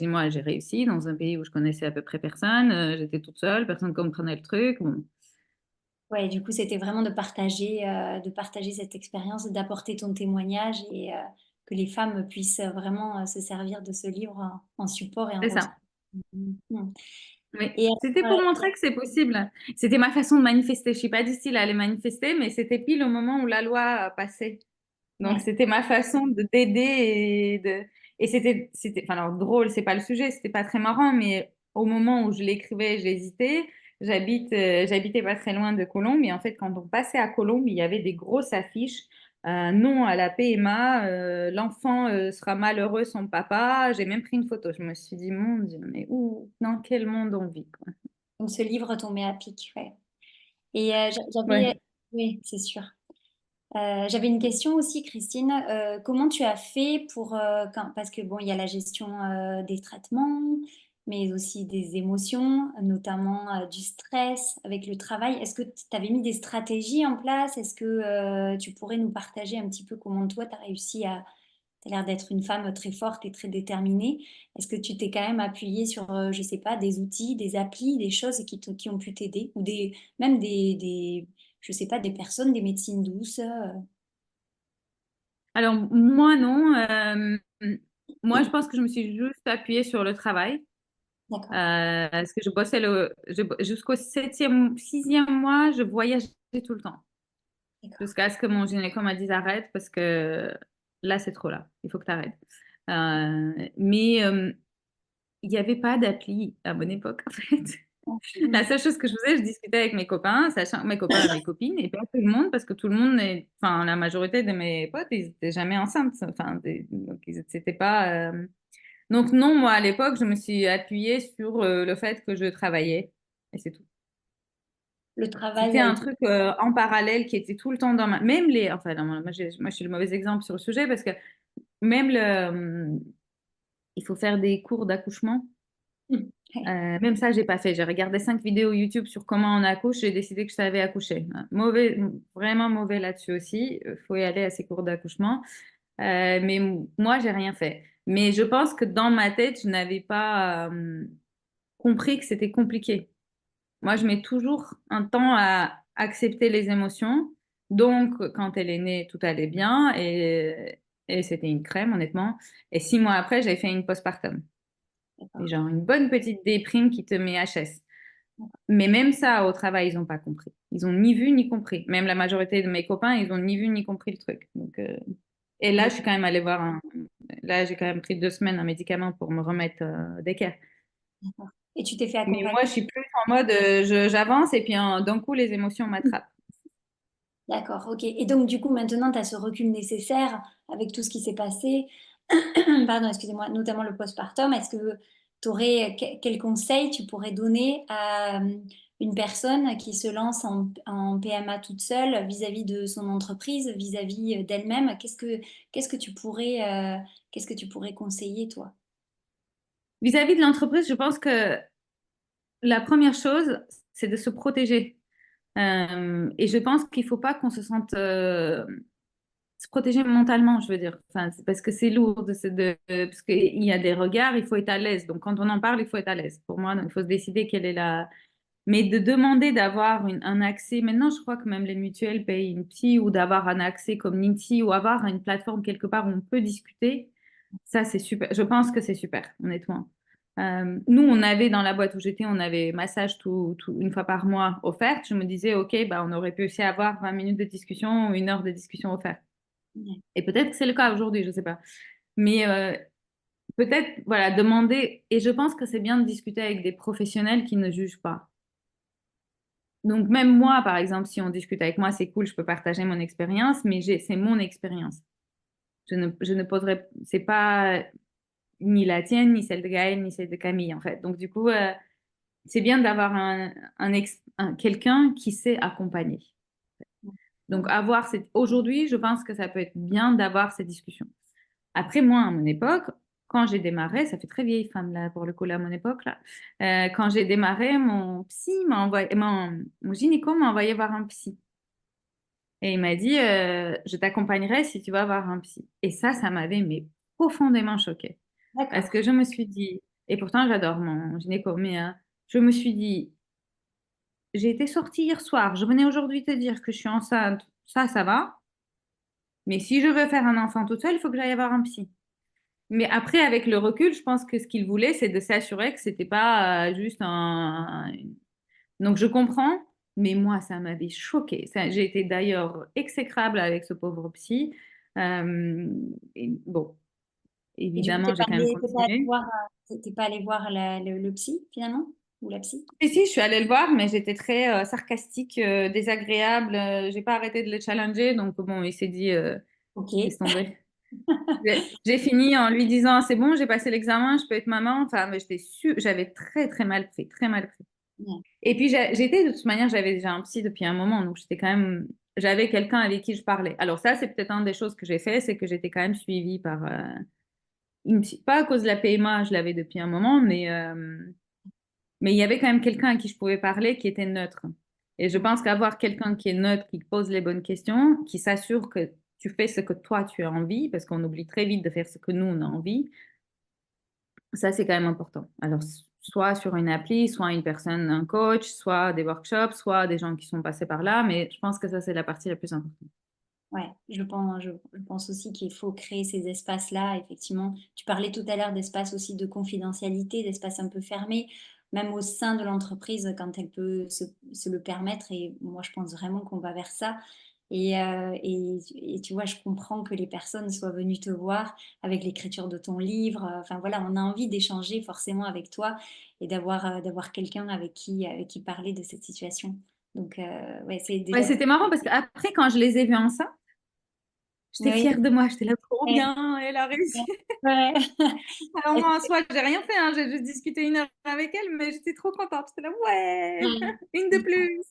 moi, j'ai réussi dans un pays où je connaissais à peu près personne. J'étais toute seule, personne ne comprenait le truc. Bon. Ouais, du coup, c'était vraiment de partager cette expérience, d'apporter ton témoignage et que les femmes puissent vraiment se servir de ce livre en support et en C'est ressource. ça. Mm. Mais Et c'était pour montrer que c'est possible. C'était ma façon de manifester. Je suis pas du style à aller manifester, mais c'était pile au moment où la loi a passé. Donc, ouais, c'était ma façon d'aider et c'était, enfin, alors, drôle, c'est pas le sujet, c'était pas très marrant, mais au moment où je l'écrivais, j'hésitais. J'habitais pas très loin de Colombes, et en fait, quand on passait à Colombes, il y avait des grosses affiches, non à la PMA, l'enfant sera malheureux, son papa. J'ai même pris une photo. Je me suis dit, mon Dieu, mais dans quel monde on vit, quoi. donc ce livre tombait à pic, ouais. Et j'avais, Ouais. oui, c'est sûr. J'avais une question aussi, Christine. Comment tu as fait pour, parce que bon, il y a la gestion des traitements, mais aussi des émotions, notamment du stress avec le travail. Est-ce que tu avais mis des stratégies en place? Est-ce que tu pourrais nous partager un petit peu comment toi, tu as réussi à... Tu as l'air d'être une femme très forte et très déterminée. Est-ce que tu t'es quand même appuyée sur, je sais pas, des outils, des applis, des choses qui ont pu t'aider, ou même je sais pas, des personnes, des médecines douces? Alors, moi, non. Moi, je pense que je me suis juste appuyée sur le travail. D'accord, Parce que je bossais jusqu'au septième, sixième mois, je voyageais tout le temps. d'accord. Jusqu'à ce que mon gynéco m'a dit arrête parce que là, c'est trop là. Il faut que tu arrêtes. Mais il n'y avait pas d'appli à bonne époque, en fait. La seule chose que je faisais, je discutais avec mes copains, sachant mes copains et mes copines, et pas tout le monde, parce que tout le monde, enfin, la majorité de mes potes, ils n'étaient jamais enceintes. Enfin, donc, c'était pas. Donc, non, moi, à l'époque, je me suis appuyée sur le fait que je travaillais, et c'est tout. Le travail C'était a un été... truc en parallèle qui était tout le temps dans ma. Même les. Enfin, non, moi, moi, je suis le mauvais exemple sur le sujet, parce que même il faut faire des cours d'accouchement. Ouais, Même ça, j'ai pas fait. J'ai regardé 5 vidéos YouTube sur comment on accouche. J'ai décidé que je savais accoucher. Mauvais, vraiment mauvais là-dessus aussi. Il faut y aller à ces cours d'accouchement. Mais moi, j'ai rien fait. Mais je pense que dans ma tête, je n'avais pas compris que c'était compliqué. Moi, je mets toujours un temps à accepter les émotions. Donc, quand elle est née, tout allait bien et c'était une crème, honnêtement. Et 6 mois après, j'ai fait une postpartum. Et d'accord. genre une bonne petite déprime qui te met HS. Mais même ça, au travail, ils n'ont pas compris. Ils ont ni vu ni compris. Même la majorité de mes copains, ils ont ni vu ni compris le truc. Donc, et là, Et, je suis quand même allée voir un. Là, j'ai quand même pris 2 semaines un médicament pour me remettre d'équerre. d'accord. Et tu t'es fait Mais accompagner? moi, je suis plus en mode j'avance et puis d'un coup, les émotions m'attrapent. D'accord, ok. Et donc, du coup, maintenant, tu as ce recul nécessaire avec tout ce qui s'est passé. Pardon, excusez-moi, notamment le postpartum. Est-ce que tu aurais, quel conseil tu pourrais donner à une personne qui se lance en PMA toute seule vis-à-vis de son entreprise, vis-à-vis d'elle-même? Qu'est-ce que tu pourrais, qu'est-ce que tu pourrais conseiller, toi? Vis-à-vis de l'entreprise, je pense que la première chose, c'est de se protéger. Et je pense qu'il ne faut pas qu'on se sente se protéger mentalement, je veux dire. Enfin, parce que c'est lourd, parce qu'il y a des regards, il faut être à l'aise. Donc, quand on en parle, il faut être à l'aise. Pour moi, donc, il faut se décider quelle est la. Mais de demander d'avoir un accès, maintenant, je crois que même les mutuelles payent une psy ou d'avoir un accès comme Ninty ou avoir une plateforme quelque part où on peut discuter, ça, c'est super. Je pense que c'est super, honnêtement. Nous, on avait dans la boîte où j'étais, on avait massage une fois par mois offerte. Je me disais, OK, bah, on aurait pu aussi avoir 20 minutes de discussion ou 1 heure de discussion offerte. Ouais. Et peut-être que c'est le cas aujourd'hui, je ne sais pas. Mais peut-être, voilà, demander. Et je pense que c'est bien de discuter avec des professionnels qui ne jugent pas. Donc, même moi, par exemple, si on discute avec moi, c'est cool, je peux partager mon expérience, mais c'est mon expérience. Je ne poserai. C'est pas ni la tienne, ni celle de Gaëlle, ni celle de Camille, en fait. Donc, du coup, c'est bien d'avoir quelqu'un qui sait accompagner. Donc, aujourd'hui, je pense que ça peut être bien d'avoir ces discussions. Après, moi, à mon époque, quand j'ai démarré, ça fait très vieille femme là, pour le coup, là, à mon époque, là. Quand j'ai démarré, mon psy m'a envoyé, mon gynéco m'a envoyé voir un psy. Et il m'a dit, je t'accompagnerai si tu vas voir un psy. Et ça m'avait mais profondément choquée. Parce D'accord. que je me suis dit, et pourtant j'adore mon gynéco, mais je me suis dit, j'ai été sortie hier soir, je venais aujourd'hui te dire que je suis enceinte, ça va. Mais si je veux faire un enfant toute seule, il faut que j'aille voir un psy. Mais après, avec le recul, je pense que ce qu'il voulait, c'est de s'assurer que c'était pas juste un. Donc, je comprends, mais moi, ça m'avait choquée. J'ai été d'ailleurs exécrable avec ce pauvre psy. Bon, Et du coup, évidemment, j'ai quand même continué. t'es pas allé voir le psy, finalement? Ou la psy? Et si, je suis allée le voir, mais j'étais très sarcastique, désagréable. J'ai pas arrêté de le challenger, donc bon, il s'est dit, Ok. laisse tomber. J'ai fini en lui disant, c'est bon, j'ai passé l'examen, je peux être maman. Enfin, mais j'avais très, très mal pris, très mal pris. Ouais. Et puis, j'étais, de toute manière, j'avais déjà un psy depuis un moment, donc j'avais quelqu'un avec qui je parlais. Alors ça, c'est peut-être une des choses que j'ai fait, c'est que j'étais quand même suivie par une psy. Pas à cause de la PMA, je l'avais depuis un moment, mais il y avait quand même quelqu'un à qui je pouvais parler qui était neutre. Et je pense qu'avoir quelqu'un qui est neutre, qui pose les bonnes questions, qui s'assure que tu fais ce que toi tu as envie, parce qu'on oublie très vite de faire ce que nous on a envie, ça c'est quand même important. Alors, soit sur une appli, soit une personne, un coach, soit des workshops, soit des gens qui sont passés par là, mais je pense que ça c'est la partie la plus importante. Ouais, je pense aussi qu'il faut créer ces espaces-là. Effectivement, tu parlais tout à l'heure d'espaces aussi de confidentialité, d'espaces un peu fermés, même au sein de l'entreprise quand elle peut se le permettre. Et moi, je pense vraiment qu'on va vers ça. Et tu vois, je comprends que les personnes soient venues te voir avec l'écriture de ton livre. Enfin voilà, on a envie d'échanger forcément avec toi et d'avoir quelqu'un avec qui parler de cette situation. Donc, ouais, c'est Ouais, déjà... c'était marrant parce qu'après, quand je les ai vus ensemble, j'étais Oui, fière de moi. J'étais là, trop ouais, bien, elle a réussi. ouais. Alors moi, en soi, j'ai rien fait, hein. J'ai juste discuté 1 heure avec elle, mais j'étais trop contente. J'étais là, ouais, une de plus.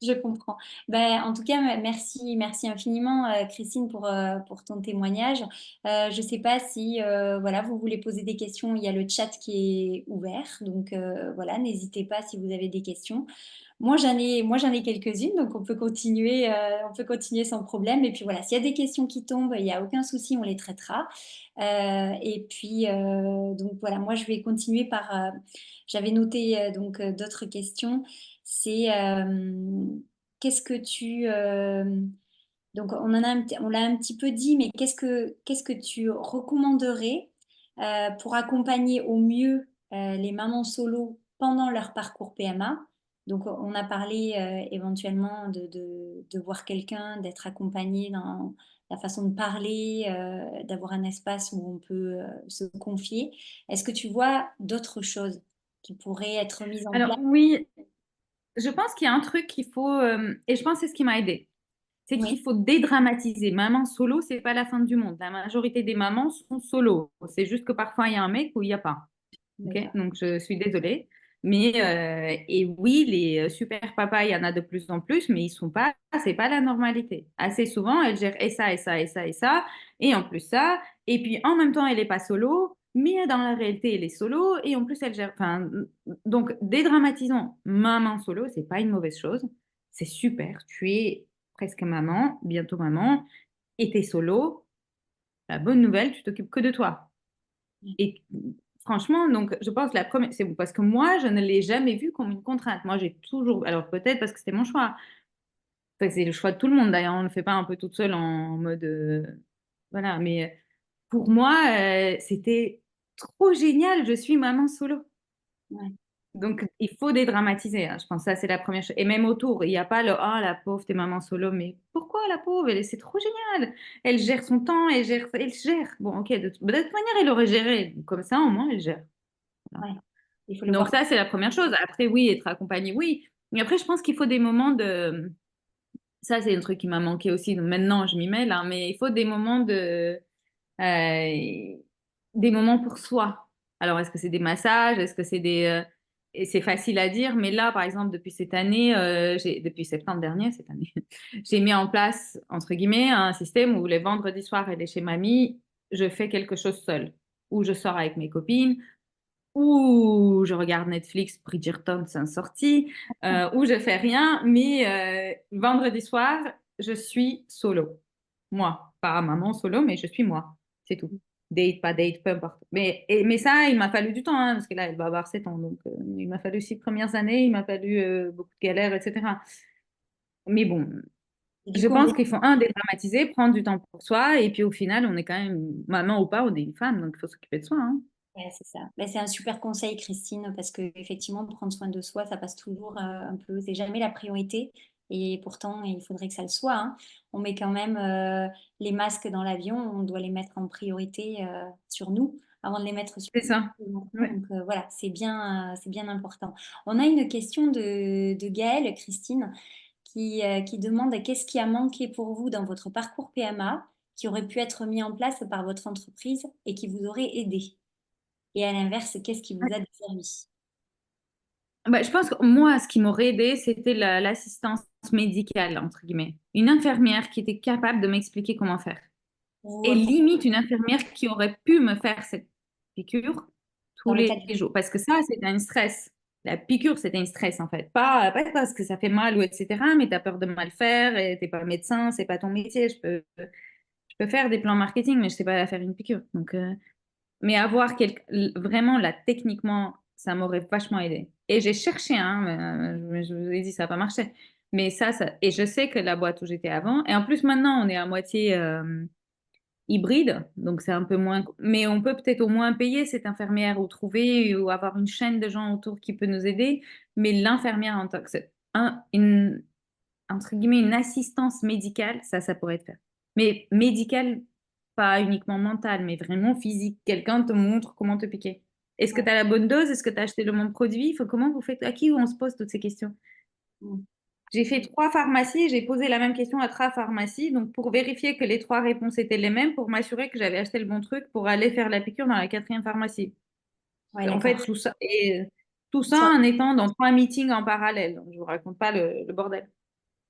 Je comprends. Ben, en tout cas, merci, merci infiniment, Christine, pour ton témoignage. Je ne sais pas si voilà, vous voulez poser des questions. Il y a le chat qui est ouvert. Donc voilà, n'hésitez pas si vous avez des questions. Moi, j'en ai quelques-unes, donc on peut continuer sans problème. Et puis voilà, s'il y a des questions qui tombent, il n'y a aucun souci, on les traitera. Et puis, donc voilà, moi, je vais continuer j'avais noté d'autres questions. C'est qu'est-ce que tu... donc on l'a un petit peu dit, mais qu'est-ce que tu recommanderais pour accompagner au mieux les mamans solo pendant leur parcours PMA? Donc on a parlé éventuellement de voir quelqu'un, d'être accompagné dans la façon de parler, d'avoir un espace où on peut se confier. Est-ce que tu vois d'autres choses qui pourraient être mises en Alors place? oui, je pense qu'il y a un truc qu'il faut, et je pense que c'est ce qui m'a aidée, c'est Oui, qu'il faut dédramatiser. Maman solo, c'est pas la fin du monde. La majorité des mamans sont solo. C'est juste que parfois il y a un mec ou il n'y a pas. Ok, d'accord. donc je suis désolée. Mais et oui, les super papas, il y en a de plus en plus, mais ils sont pas, c'est pas la normalité. Assez souvent, elle gère et ça, et ça, et ça, et ça, et en plus ça. Et puis en même temps, elle est pas solo, mais dans la réalité, elle est solo, et en plus, elle gère. Enfin, donc dédramatisons. Maman solo, c'est pas une mauvaise chose. C'est super. Tu es presque maman, bientôt maman, et t'es solo. La bonne nouvelle, tu t'occupes que de toi. Et franchement, donc, je pense que la première, c'est parce que moi, je ne l'ai jamais vu comme une contrainte. Moi, j'ai toujours, alors peut-être parce que c'était mon choix. Enfin, c'est le choix de tout le monde d'ailleurs. On ne le fait pas un peu toute seule en mode, voilà. Mais pour moi, c'était trop génial. Je suis maman solo. Ouais, Donc, il faut dédramatiser, hein. Je pense que ça, c'est la première chose. Et même autour, il n'y a pas le «Ah, la pauvre, t'es maman solo». Mais pourquoi la pauvre? C'est trop génial. Elle gère son temps, elle gère. Bon, ok, de toute manière, elle aurait géré. Comme ça, au moins, elle gère. Voilà. ouais. Il faut le Donc voir. ça, c'est la première chose. Après, oui, être accompagné, oui. Mais après, je pense qu'il faut des moments de... Ça, c'est un truc qui m'a manqué aussi. Donc maintenant, je m'y mêle, hein, mais il faut des moments de... des moments pour soi. Alors, est-ce que c'est des massages? Est-ce que c'est des... Et c'est facile à dire, mais là, par exemple, depuis cette année, depuis septembre dernier, cette année, j'ai mis en place, entre guillemets, un système où les vendredis soirs, elle est chez mamie, je fais quelque chose seule. Ou je sors avec mes copines, ou je regarde Netflix, Bridgerton, c'est sorti, ou je fais rien, mais vendredi soir, je suis solo. Moi, pas maman solo, mais je suis moi. C'est tout. Date, pas date, peu importe. Mais ça, il m'a fallu du temps, hein, parce que là, elle va avoir 7 ans. Donc, il m'a fallu 6 premières années, il m'a fallu beaucoup de galères, etc. Mais bon, Et du je coup, pense qu'il faut, un, dédramatiser, prendre du temps pour soi, et puis au final, on est quand même, maman ou pas, on est une femme, donc il faut s'occuper de soi, hein. ouais, c'est ça. Ben, c'est un super conseil, Christine, parce que effectivement, prendre soin de soi, ça passe toujours un peu. C'est jamais la priorité, et pourtant, il faudrait que ça le soit, hein. On met quand même les masques dans l'avion, on doit les mettre en priorité sur nous avant de les mettre sur C'est ça. les enfants. Ouais. Donc voilà, c'est bien important. On a une question de Gaëlle, Christine, qui demande qu'est-ce qui a manqué pour vous dans votre parcours PMA qui aurait pu être mis en place par votre entreprise et qui vous aurait aidé? Et à l'inverse, qu'est-ce qui vous a desservi? Bah, je pense que moi, ce qui m'aurait aidé, c'était l'assistance médicale, entre guillemets. Une infirmière qui était capable de m'expliquer comment faire. Et Pour, limite, une infirmière qui aurait pu me faire cette piqûre tous dans le les cadre jours. Parce que ça, c'était un stress. La piqûre, c'était un stress, en fait. Pas parce que ça fait mal ou etc., mais tu as peur de mal faire et t'es pas médecin, c'est pas ton métier. Je peux faire des plans marketing, mais je sais pas faire une piqûre. Donc, mais avoir vraiment là, techniquement, ça m'aurait vachement aidé. Et j'ai cherché, hein, je vous ai dit, ça n'a pas marché. Mais et je sais que la boîte où j'étais avant, et en plus maintenant, on est à moitié hybride, donc c'est un peu moins. Mais on peut peut-être au moins payer cette infirmière ou trouver ou avoir une chaîne de gens autour qui peut nous aider. Mais l'infirmière en tant que c'est entre guillemets, une assistance médicale, ça pourrait être fait. Mais médicale, pas uniquement mentale, mais vraiment physique. Quelqu'un te montre comment te piquer. Est-ce que Ouais. tu as la bonne dose? Est-ce que tu as acheté le bon produit? Comment vous faites? À qui on se pose toutes ces questions? Mm. J'ai fait 3 pharmacies, j'ai posé la même question à 3 pharmacies, donc pour vérifier que les 3 réponses étaient les mêmes, pour m'assurer que j'avais acheté le bon truc pour aller faire la piqûre dans la 4e pharmacie. Ouais, En d'accord. fait, tout ça en étant dans 3 meetings en parallèle. Donc, je vous raconte pas le bordel.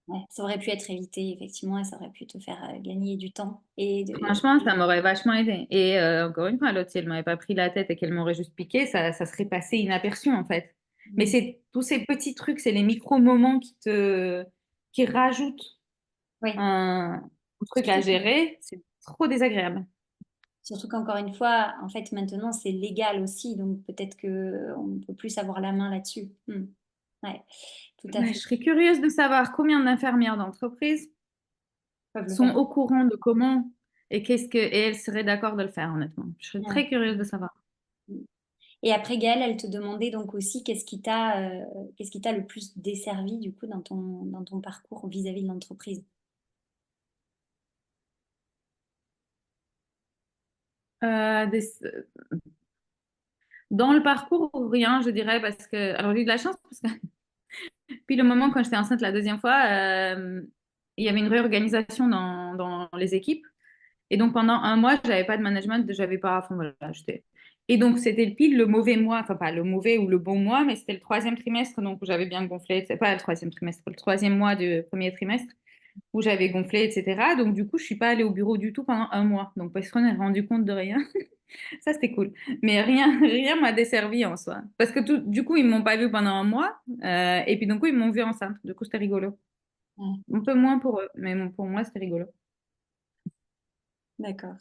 Ouais, ça aurait pu être évité, effectivement, et ça aurait pu te faire gagner du temps. Et Franchement, ça m'aurait vachement aidé. Et encore une fois, l'autre, si elle m'avait pas pris la tête et qu'elle m'aurait juste piqué, ça serait passé inaperçu en fait. Mais Mm. c'est tous ces petits trucs, c'est les micro-moments qui rajoutent Oui, un truc à surtout, gérer. C'est trop désagréable. surtout qu'encore une fois, en fait, maintenant, c'est légal aussi, donc peut-être que on peut plus avoir la main là-dessus. Mm. Ouais, tout à Ouais, je fait. serais curieuse de savoir combien d'infirmières d'entreprise Ils peuvent le sont faire. au courant de comment et elles seraient d'accord de le faire, honnêtement. Je serais Ouais. très curieuse de savoir. Mm. Et après, Gaëlle, elle te demandait donc aussi qu'est-ce qui t'a le plus desservi, du coup, dans ton parcours vis-à-vis de l'entreprise. Euh, des- Dans le parcours, rien, je dirais, parce que. Alors, j'ai eu de la chance, parce que puis le moment quand j'étais enceinte la deuxième fois, il y avait une réorganisation dans les équipes. Et donc pendant un mois, j'avais pas de management, j'avais pas, enfin voilà, j'étais. Et donc c'était pile le mauvais mois, enfin pas le mauvais ou le bon mois, mais c'était le 3e trimestre, donc où j'avais bien gonflé, c'est pas le 3e trimestre, le 3e mois du premier trimestre où j'avais gonflé, etc. Donc du coup, je suis pas allée au bureau du tout pendant un mois. Donc parce qu'on est rendu compte de rien. Ça, c'était cool. Mais rien, rien m'a desservi en soi. Parce que du coup, ils m'ont pas vu pendant un mois. Et puis, du coup, ils m'ont vu enceinte. Du coup, c'était rigolo. Ouais. Un peu moins pour eux, mais bon, pour moi, c'était rigolo. D'accord.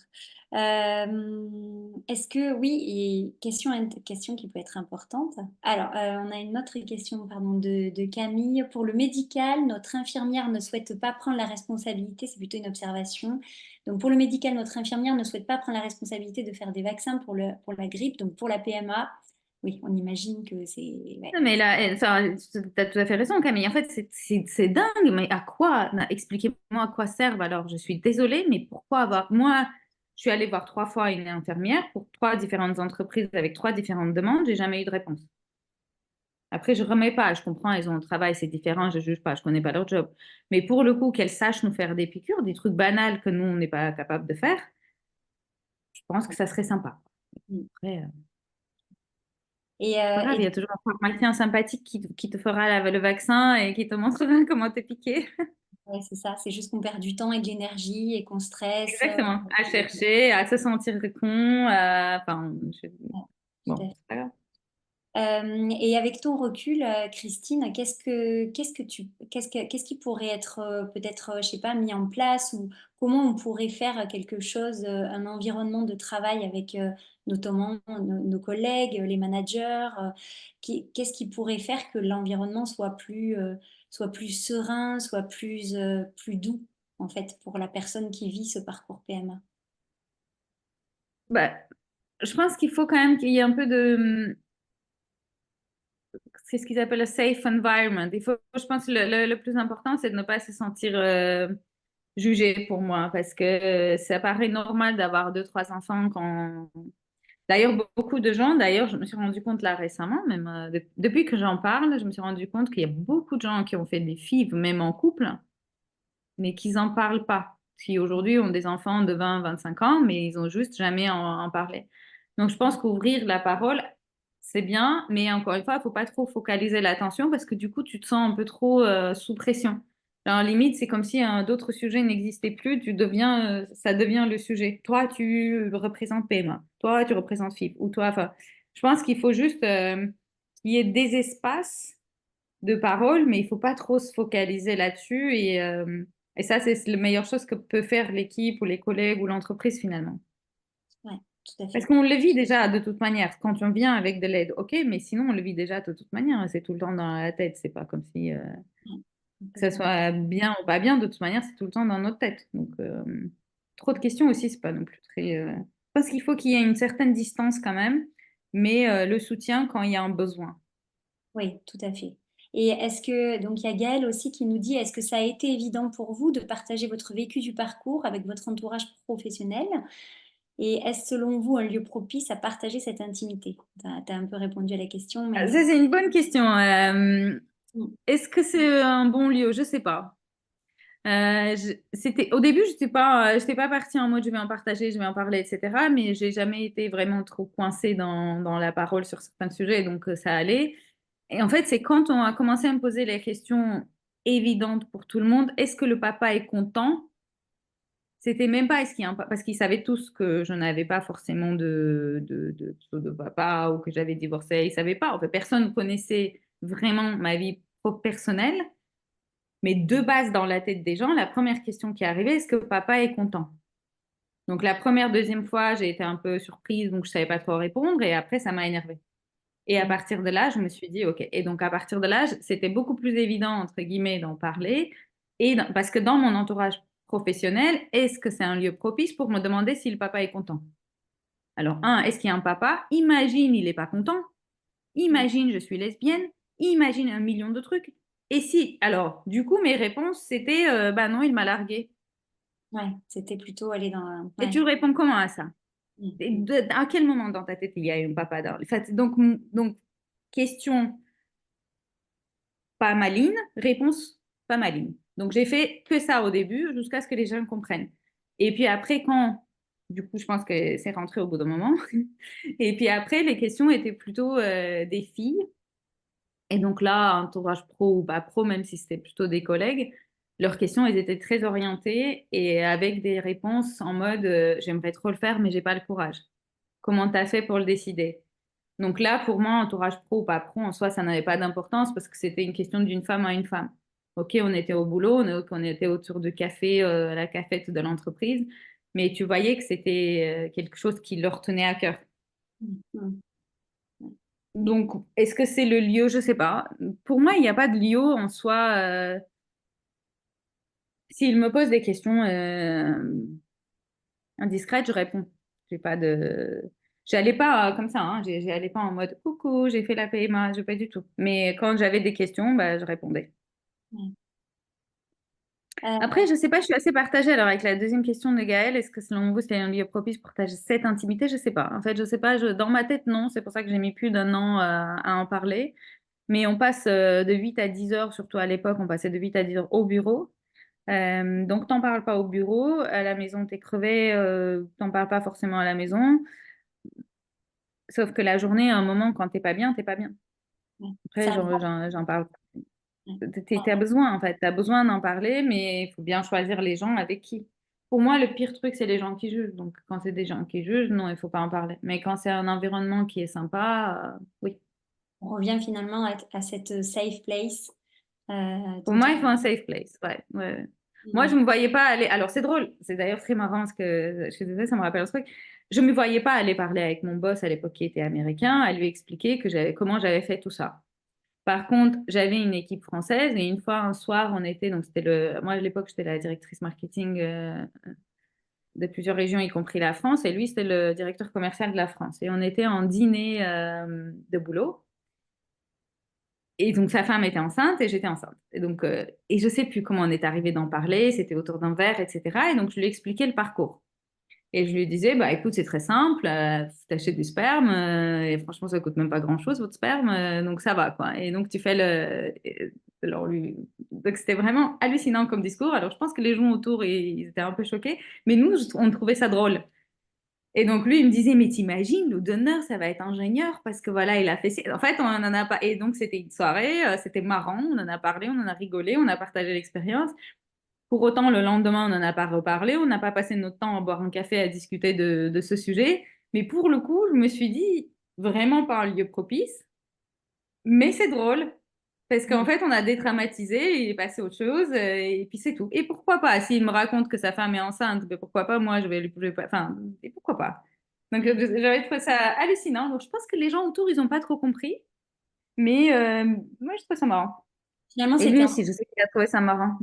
Est-ce que oui, et question qui peut être importante. Alors, on a une autre question, pardon, de Camille. Pour le médical, notre infirmière ne souhaite pas prendre la responsabilité, c'est plutôt une observation. Donc, pour le médical, notre infirmière ne souhaite pas prendre la responsabilité de faire des vaccins pour la grippe, donc pour la PMA. Oui, on imagine que c'est... Ouais. Non, mais là, enfin, tu as tout à fait raison, Camille. En fait, c'est dingue, mais à quoi? Expliquez-moi à quoi servent alors. Je suis désolée, mais pourquoi avoir. Moi, je suis allée voir 3 fois une infirmière pour 3 différentes entreprises avec 3 différentes demandes. J'ai jamais eu de réponse. Après, je remets pas, je comprends, ils ont un travail, c'est différent, je juge pas, je connais pas leur job. Mais pour le coup, qu'elles sachent nous faire des piqûres, des trucs banals que nous, on n'est pas capable de faire, je pense que ça serait sympa. Après, Et, c'est pas grave, il y a toujours un pharmacien sympathique qui te fera le vaccin et qui te montrera comment te piquer. ouais, c'est ça, c'est juste qu'on perd du temps et de l'énergie et qu'on stresse. Exactement. À chercher, à se sentir con, enfin, Ouais, tout bon, à fait. c'est pas grave. Et avec ton recul, Christine, qu'est-ce qui pourrait être peut-être, je sais pas, mis en place ou comment on pourrait faire quelque chose, un environnement de travail avec notamment nos collègues, les managers, qu'est-ce qui pourrait faire que l'environnement soit plus serein, soit plus doux en fait pour la personne qui vit ce parcours PMA? Bah, je pense qu'il faut quand même qu'il y ait un peu de, c'est ce qu'ils appellent le safe environment. Je pense que le plus important, c'est de ne pas se sentir jugé pour moi, parce que ça paraît normal d'avoir 2, 3 enfants quand. D'ailleurs, beaucoup de gens, d'ailleurs, je me suis rendu compte là récemment, même depuis que j'en parle, je me suis rendu compte qu'il y a beaucoup de gens qui ont fait des FIV, même en couple, mais qui n'en parlent pas. Qui aujourd'hui ont des enfants de 20, 25 ans, mais ils ont juste jamais en parlé. Donc, je pense qu'ouvrir la parole, c'est bien, mais encore une fois, il ne faut pas trop focaliser l'attention parce que du coup, tu te sens un peu trop sous pression. Alors, limite, c'est comme si d'autres sujets n'existaient plus, ça devient le sujet. Toi, tu représentes PMA, toi, tu représentes FIP, ou toi, enfin, je pense qu'il faut juste qu'il y ait des espaces de parole, mais il faut pas trop se focaliser là-dessus. Et ça, c'est la meilleure chose que peut faire l'équipe ou les collègues ou l'entreprise finalement. Ouais, tout à Parce fait. qu'on le vit déjà de toute manière. Quand on vient avec de l'aide, ok, mais sinon on le vit déjà de toute manière. C'est tout le temps dans la tête. C'est pas comme si Ouais, que ça complètement. soit bien ou pas bien. De toute manière, c'est tout le temps dans notre tête. Donc trop de questions aussi, c'est pas non plus très. Je pense qu'il faut qu'il y ait une certaine distance quand même, mais le soutien quand il y a un besoin. Oui, tout à fait. Et est-ce que, donc il y a Gaëlle aussi qui nous dit, est-ce que ça a été évident pour vous de partager votre vécu du parcours avec votre entourage professionnel? Et est-ce selon vous un lieu propice à partager cette intimité? Tu as un peu répondu à la question, Ça, mais... c'est une bonne question. Mm. Est-ce que c'est un bon lieu? Je sais pas. Au début, j'étais pas partie en mode je vais en partager, je vais en parler, etc. Mais j'ai jamais été vraiment trop coincée dans la parole sur certains sujets, donc ça allait. Et en fait, c'est quand on a commencé à me poser les questions évidentes pour tout le monde, est-ce que le papa est content? C'était même pas est-ce qu'il y a un parce qu'ils savaient tous que je n'avais pas forcément de papa ou que j'avais divorcé. Ils savaient pas. En fait, personne ne connaissait vraiment ma vie personnelle. Mais de base, dans la tête des gens, la première question qui est arrivée, est-ce que papa est content? Donc la première, deuxième fois, j'ai été un peu surprise, donc je savais pas trop répondre. Et après, ça m'a énervée. Et à Mm. partir de là, je me suis dit, OK. Et donc, à partir de là, c'était beaucoup plus évident, entre guillemets, d'en parler. Parce que dans mon entourage professionnel, est-ce que c'est un lieu propice pour me demander si le papa est content? Alors, est-ce qu'il y a un papa? Imagine, il n'est pas content. Mm. Imagine, je suis lesbienne. Imagine un million de trucs. Et si, alors, du coup, mes réponses, c'était, bah non, il m'a larguée. Ouais, c'était plutôt aller dans... Et Ouais. tu réponds comment à ça? Mm. Et à quel moment dans ta tête il y a un papa dans... Enfin, donc, question pas maligne, réponse pas maligne. Donc j'ai fait que ça au début jusqu'à ce que les gens comprennent. Et puis après, du coup, je pense que c'est rentré au bout d'un moment. Et puis après, les questions étaient plutôt des filles. Et donc là, entourage pro ou pas pro, même si c'était plutôt des collègues, leurs questions, elles étaient très orientées et avec des réponses en mode j'aimerais trop le faire, mais j'ai pas le courage. Comment t'as fait pour le décider? Donc là, pour moi, entourage pro ou pas pro, en soi, ça n'avait pas d'importance parce que c'était une question d'une femme à une femme. Ok, on était au boulot, on était autour de café, à la cafette de l'entreprise, mais tu voyais que c'était quelque chose qui leur tenait à cœur. Mm. Mm. Donc, est-ce que c'est le lieu? Je sais pas. Pour moi, il n'y a pas de lieu en soi. S'il me pose des questions indiscrètes, je réponds. J'ai pas de. J'allais pas comme ça, hein. J'allais pas en mode coucou, j'ai fait la PMA, je pas du tout. Mais quand j'avais des questions, bah, je répondais. Mm. Après, je sais pas, je suis assez partagée. Alors, avec la deuxième question de Gaël, est-ce que selon vous, c'est un lieu propice pour partager cette intimité? Je sais pas. En fait, je sais pas. Dans ma tête, non. C'est pour ça que j'ai mis plus d'un an à en parler. Mais on passe de 8 à 10 heures, surtout à l'époque, on passait de 8 à 10 heures au bureau. Donc, t'en parles pas au bureau. À la maison, t'es crevé, t'en parles pas forcément à la maison. Sauf que la journée, à un moment, quand t'es pas bien, t'es pas bien. Ouais. Après, Ça a le droit. j'en parle. Ouais. T'as besoin, en fait. T'as besoin d'en parler, mais il faut bien choisir les gens avec qui. Pour moi, le pire truc, c'est les gens qui jugent. Donc, quand c'est des gens qui jugent, non, il faut pas en parler. Mais quand c'est un environnement qui est sympa, oui. On revient finalement à cette safe place Pour dont moi, on... il faut un safe place. Ouais, ouais, ouais. Moi, Mm. je me voyais pas aller. Alors, c'est drôle. C'est d'ailleurs très marrant parce que je suis désolée, ça me rappelle un truc. Je me voyais pas aller parler avec mon boss à l'époque qui était américain, à lui expliquer comment j'avais fait tout ça. Par contre, j'avais une équipe française et une fois, un soir, on était, donc moi à l'époque, j'étais la directrice marketing de plusieurs régions, y compris la France, et lui, c'était le directeur commercial de la France. Et on était en dîner de boulot. Et donc, sa femme était enceinte et j'étais enceinte. Et je sais plus comment on est arrivé d'en parler, c'était autour d'un verre, etc. Et donc, je lui ai expliqué le parcours. Et je lui disais, bah écoute, c'est très simple, t'achètes du sperme, et franchement, ça coûte même pas grand-chose, votre sperme, donc ça va, quoi. Et donc, tu fais alors, donc, c'était vraiment hallucinant comme discours. Alors, je pense que les gens autour, ils étaient un peu choqués, mais nous, on trouvait ça drôle. Et donc, lui, il me disait, mais t'imagines, le donneur, ça va être ingénieur, parce que voilà, il a fait... En fait, on en a pas... Et donc, c'était une soirée, c'était marrant, on en a parlé, on en a rigolé, on a partagé l'expérience. Pour autant, le lendemain, on n'en a pas reparlé, on n'a pas passé notre temps à boire un café à discuter de ce sujet. Mais pour le coup, je me suis dit, vraiment pas un lieu propice, mais c'est drôle. Parce qu'en Mm. fait, on a dédramatisé, il est passé à autre chose, et puis c'est tout. Et pourquoi pas? S'il me raconte que sa femme est enceinte, ben pourquoi pas? Moi, enfin, et pourquoi pas? Donc, j'avais trouvé ça hallucinant. Donc, je pense que les gens autour, ils n'ont pas trop compris. Mais moi, je trouve ça marrant. Finalement, Et c'était lui un... aussi, je sais qu'il a trouvé ça marrant.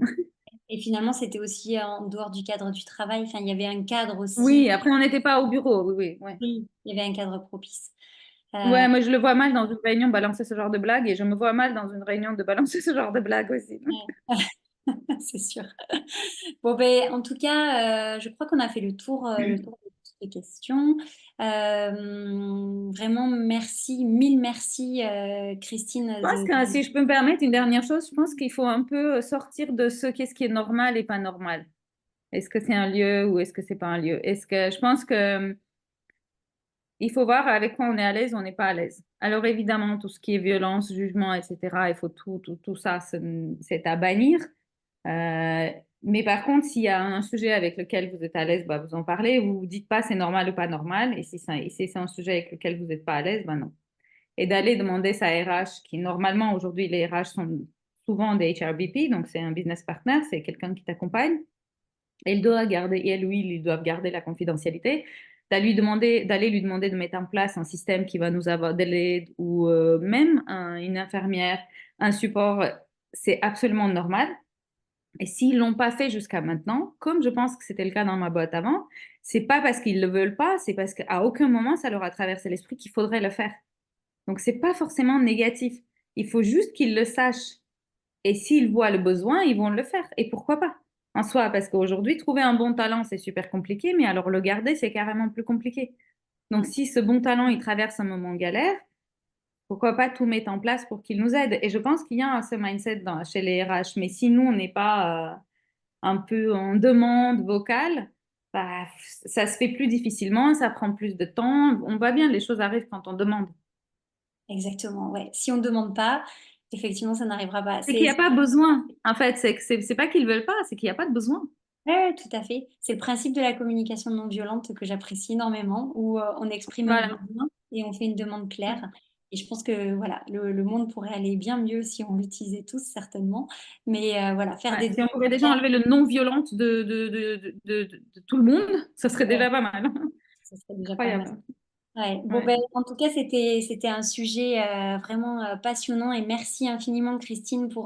Et finalement, c'était aussi en dehors du cadre du travail. Enfin, il y avait un cadre aussi. Oui, après, on n'était pas au bureau. Oui, oui, ouais. Oui, il y avait un cadre propice. Ouais, moi je le vois mal dans une réunion balancer ce genre de blague et je me vois mal dans une réunion de balancer ce genre de blague aussi. Ouais. C'est sûr. Bon, ben, en tout cas, je crois qu'on a fait le tour de toutes les questions. Vraiment, merci, mille merci, Christine. Je pense que si je peux me permettre une dernière chose, je pense qu'il faut un peu sortir de ce qu'est-ce qui est normal et pas normal. Est-ce que c'est un lieu ou est-ce que c'est pas un lieu? Est-ce que je pense que il faut voir avec quoi on est à l'aise ou on n'est pas à l'aise. Alors évidemment, tout ce qui est violence, jugement, etc., il faut tout ça, c'est à bannir. Euh, mais par contre, s'il y a un sujet avec lequel vous êtes à l'aise, bah, vous en parlez. Vous vous dites pas c'est normal ou pas normal. Et si c'est un sujet avec lequel vous n'êtes pas à l'aise, bah non. Et d'aller demander sa RH, qui normalement aujourd'hui les RH sont souvent des HRBP, donc c'est un business partner, c'est quelqu'un qui t'accompagne. Elle doit garder, et elle ou ils doivent garder la confidentialité. D'aller lui demander de mettre en place un système qui va nous avoir de l'aide ou même une infirmière, un support, c'est absolument normal. Et s'ils l'ont pas fait jusqu'à maintenant, comme je pense que c'était le cas dans ma boîte avant, c'est pas parce qu'ils le veulent pas, c'est parce qu'à aucun moment ça leur a traversé l'esprit qu'il faudrait le faire. Donc c'est pas forcément négatif. Il faut juste qu'ils le sachent. Et s'ils voient le besoin, ils vont le faire. Et pourquoi pas? En soi, parce qu'aujourd'hui, trouver un bon talent, c'est super compliqué, mais alors le garder, c'est carrément plus compliqué. Donc si ce bon talent, il traverse un moment galère, pourquoi pas tout mettre en place pour qu'il nous aide? Et je pense qu'il y a ce mindset chez les RH. Mais si nous, on n'est pas un peu en demande vocale, bah, ça se fait plus difficilement, ça prend plus de temps. On voit bien, les choses arrivent quand on demande. Exactement, ouais. Si on ne demande pas, effectivement, ça n'arrivera pas. C'est qu'il n'y a pas besoin. En fait, c'est pas qu'ils veulent pas, c'est qu'il n'y a pas de besoin. Ouais, tout à fait. C'est le principe de la communication non violente que j'apprécie énormément, où on exprime un Voilà. besoin et on fait une demande Ouais. claire. Et je pense que voilà, le monde pourrait aller bien mieux si on l'utilisait tous, certainement. Mais voilà, faire Ouais, des si on demandes pouvait déjà claires, enlever le non-violente de tout le monde, ça serait ouais, déjà pas mal. ça serait déjà pas mal. Incroyable. Ouais. Bon, Ouais. ben, en tout cas, c'était un sujet vraiment passionnant et merci infiniment, Christine, pour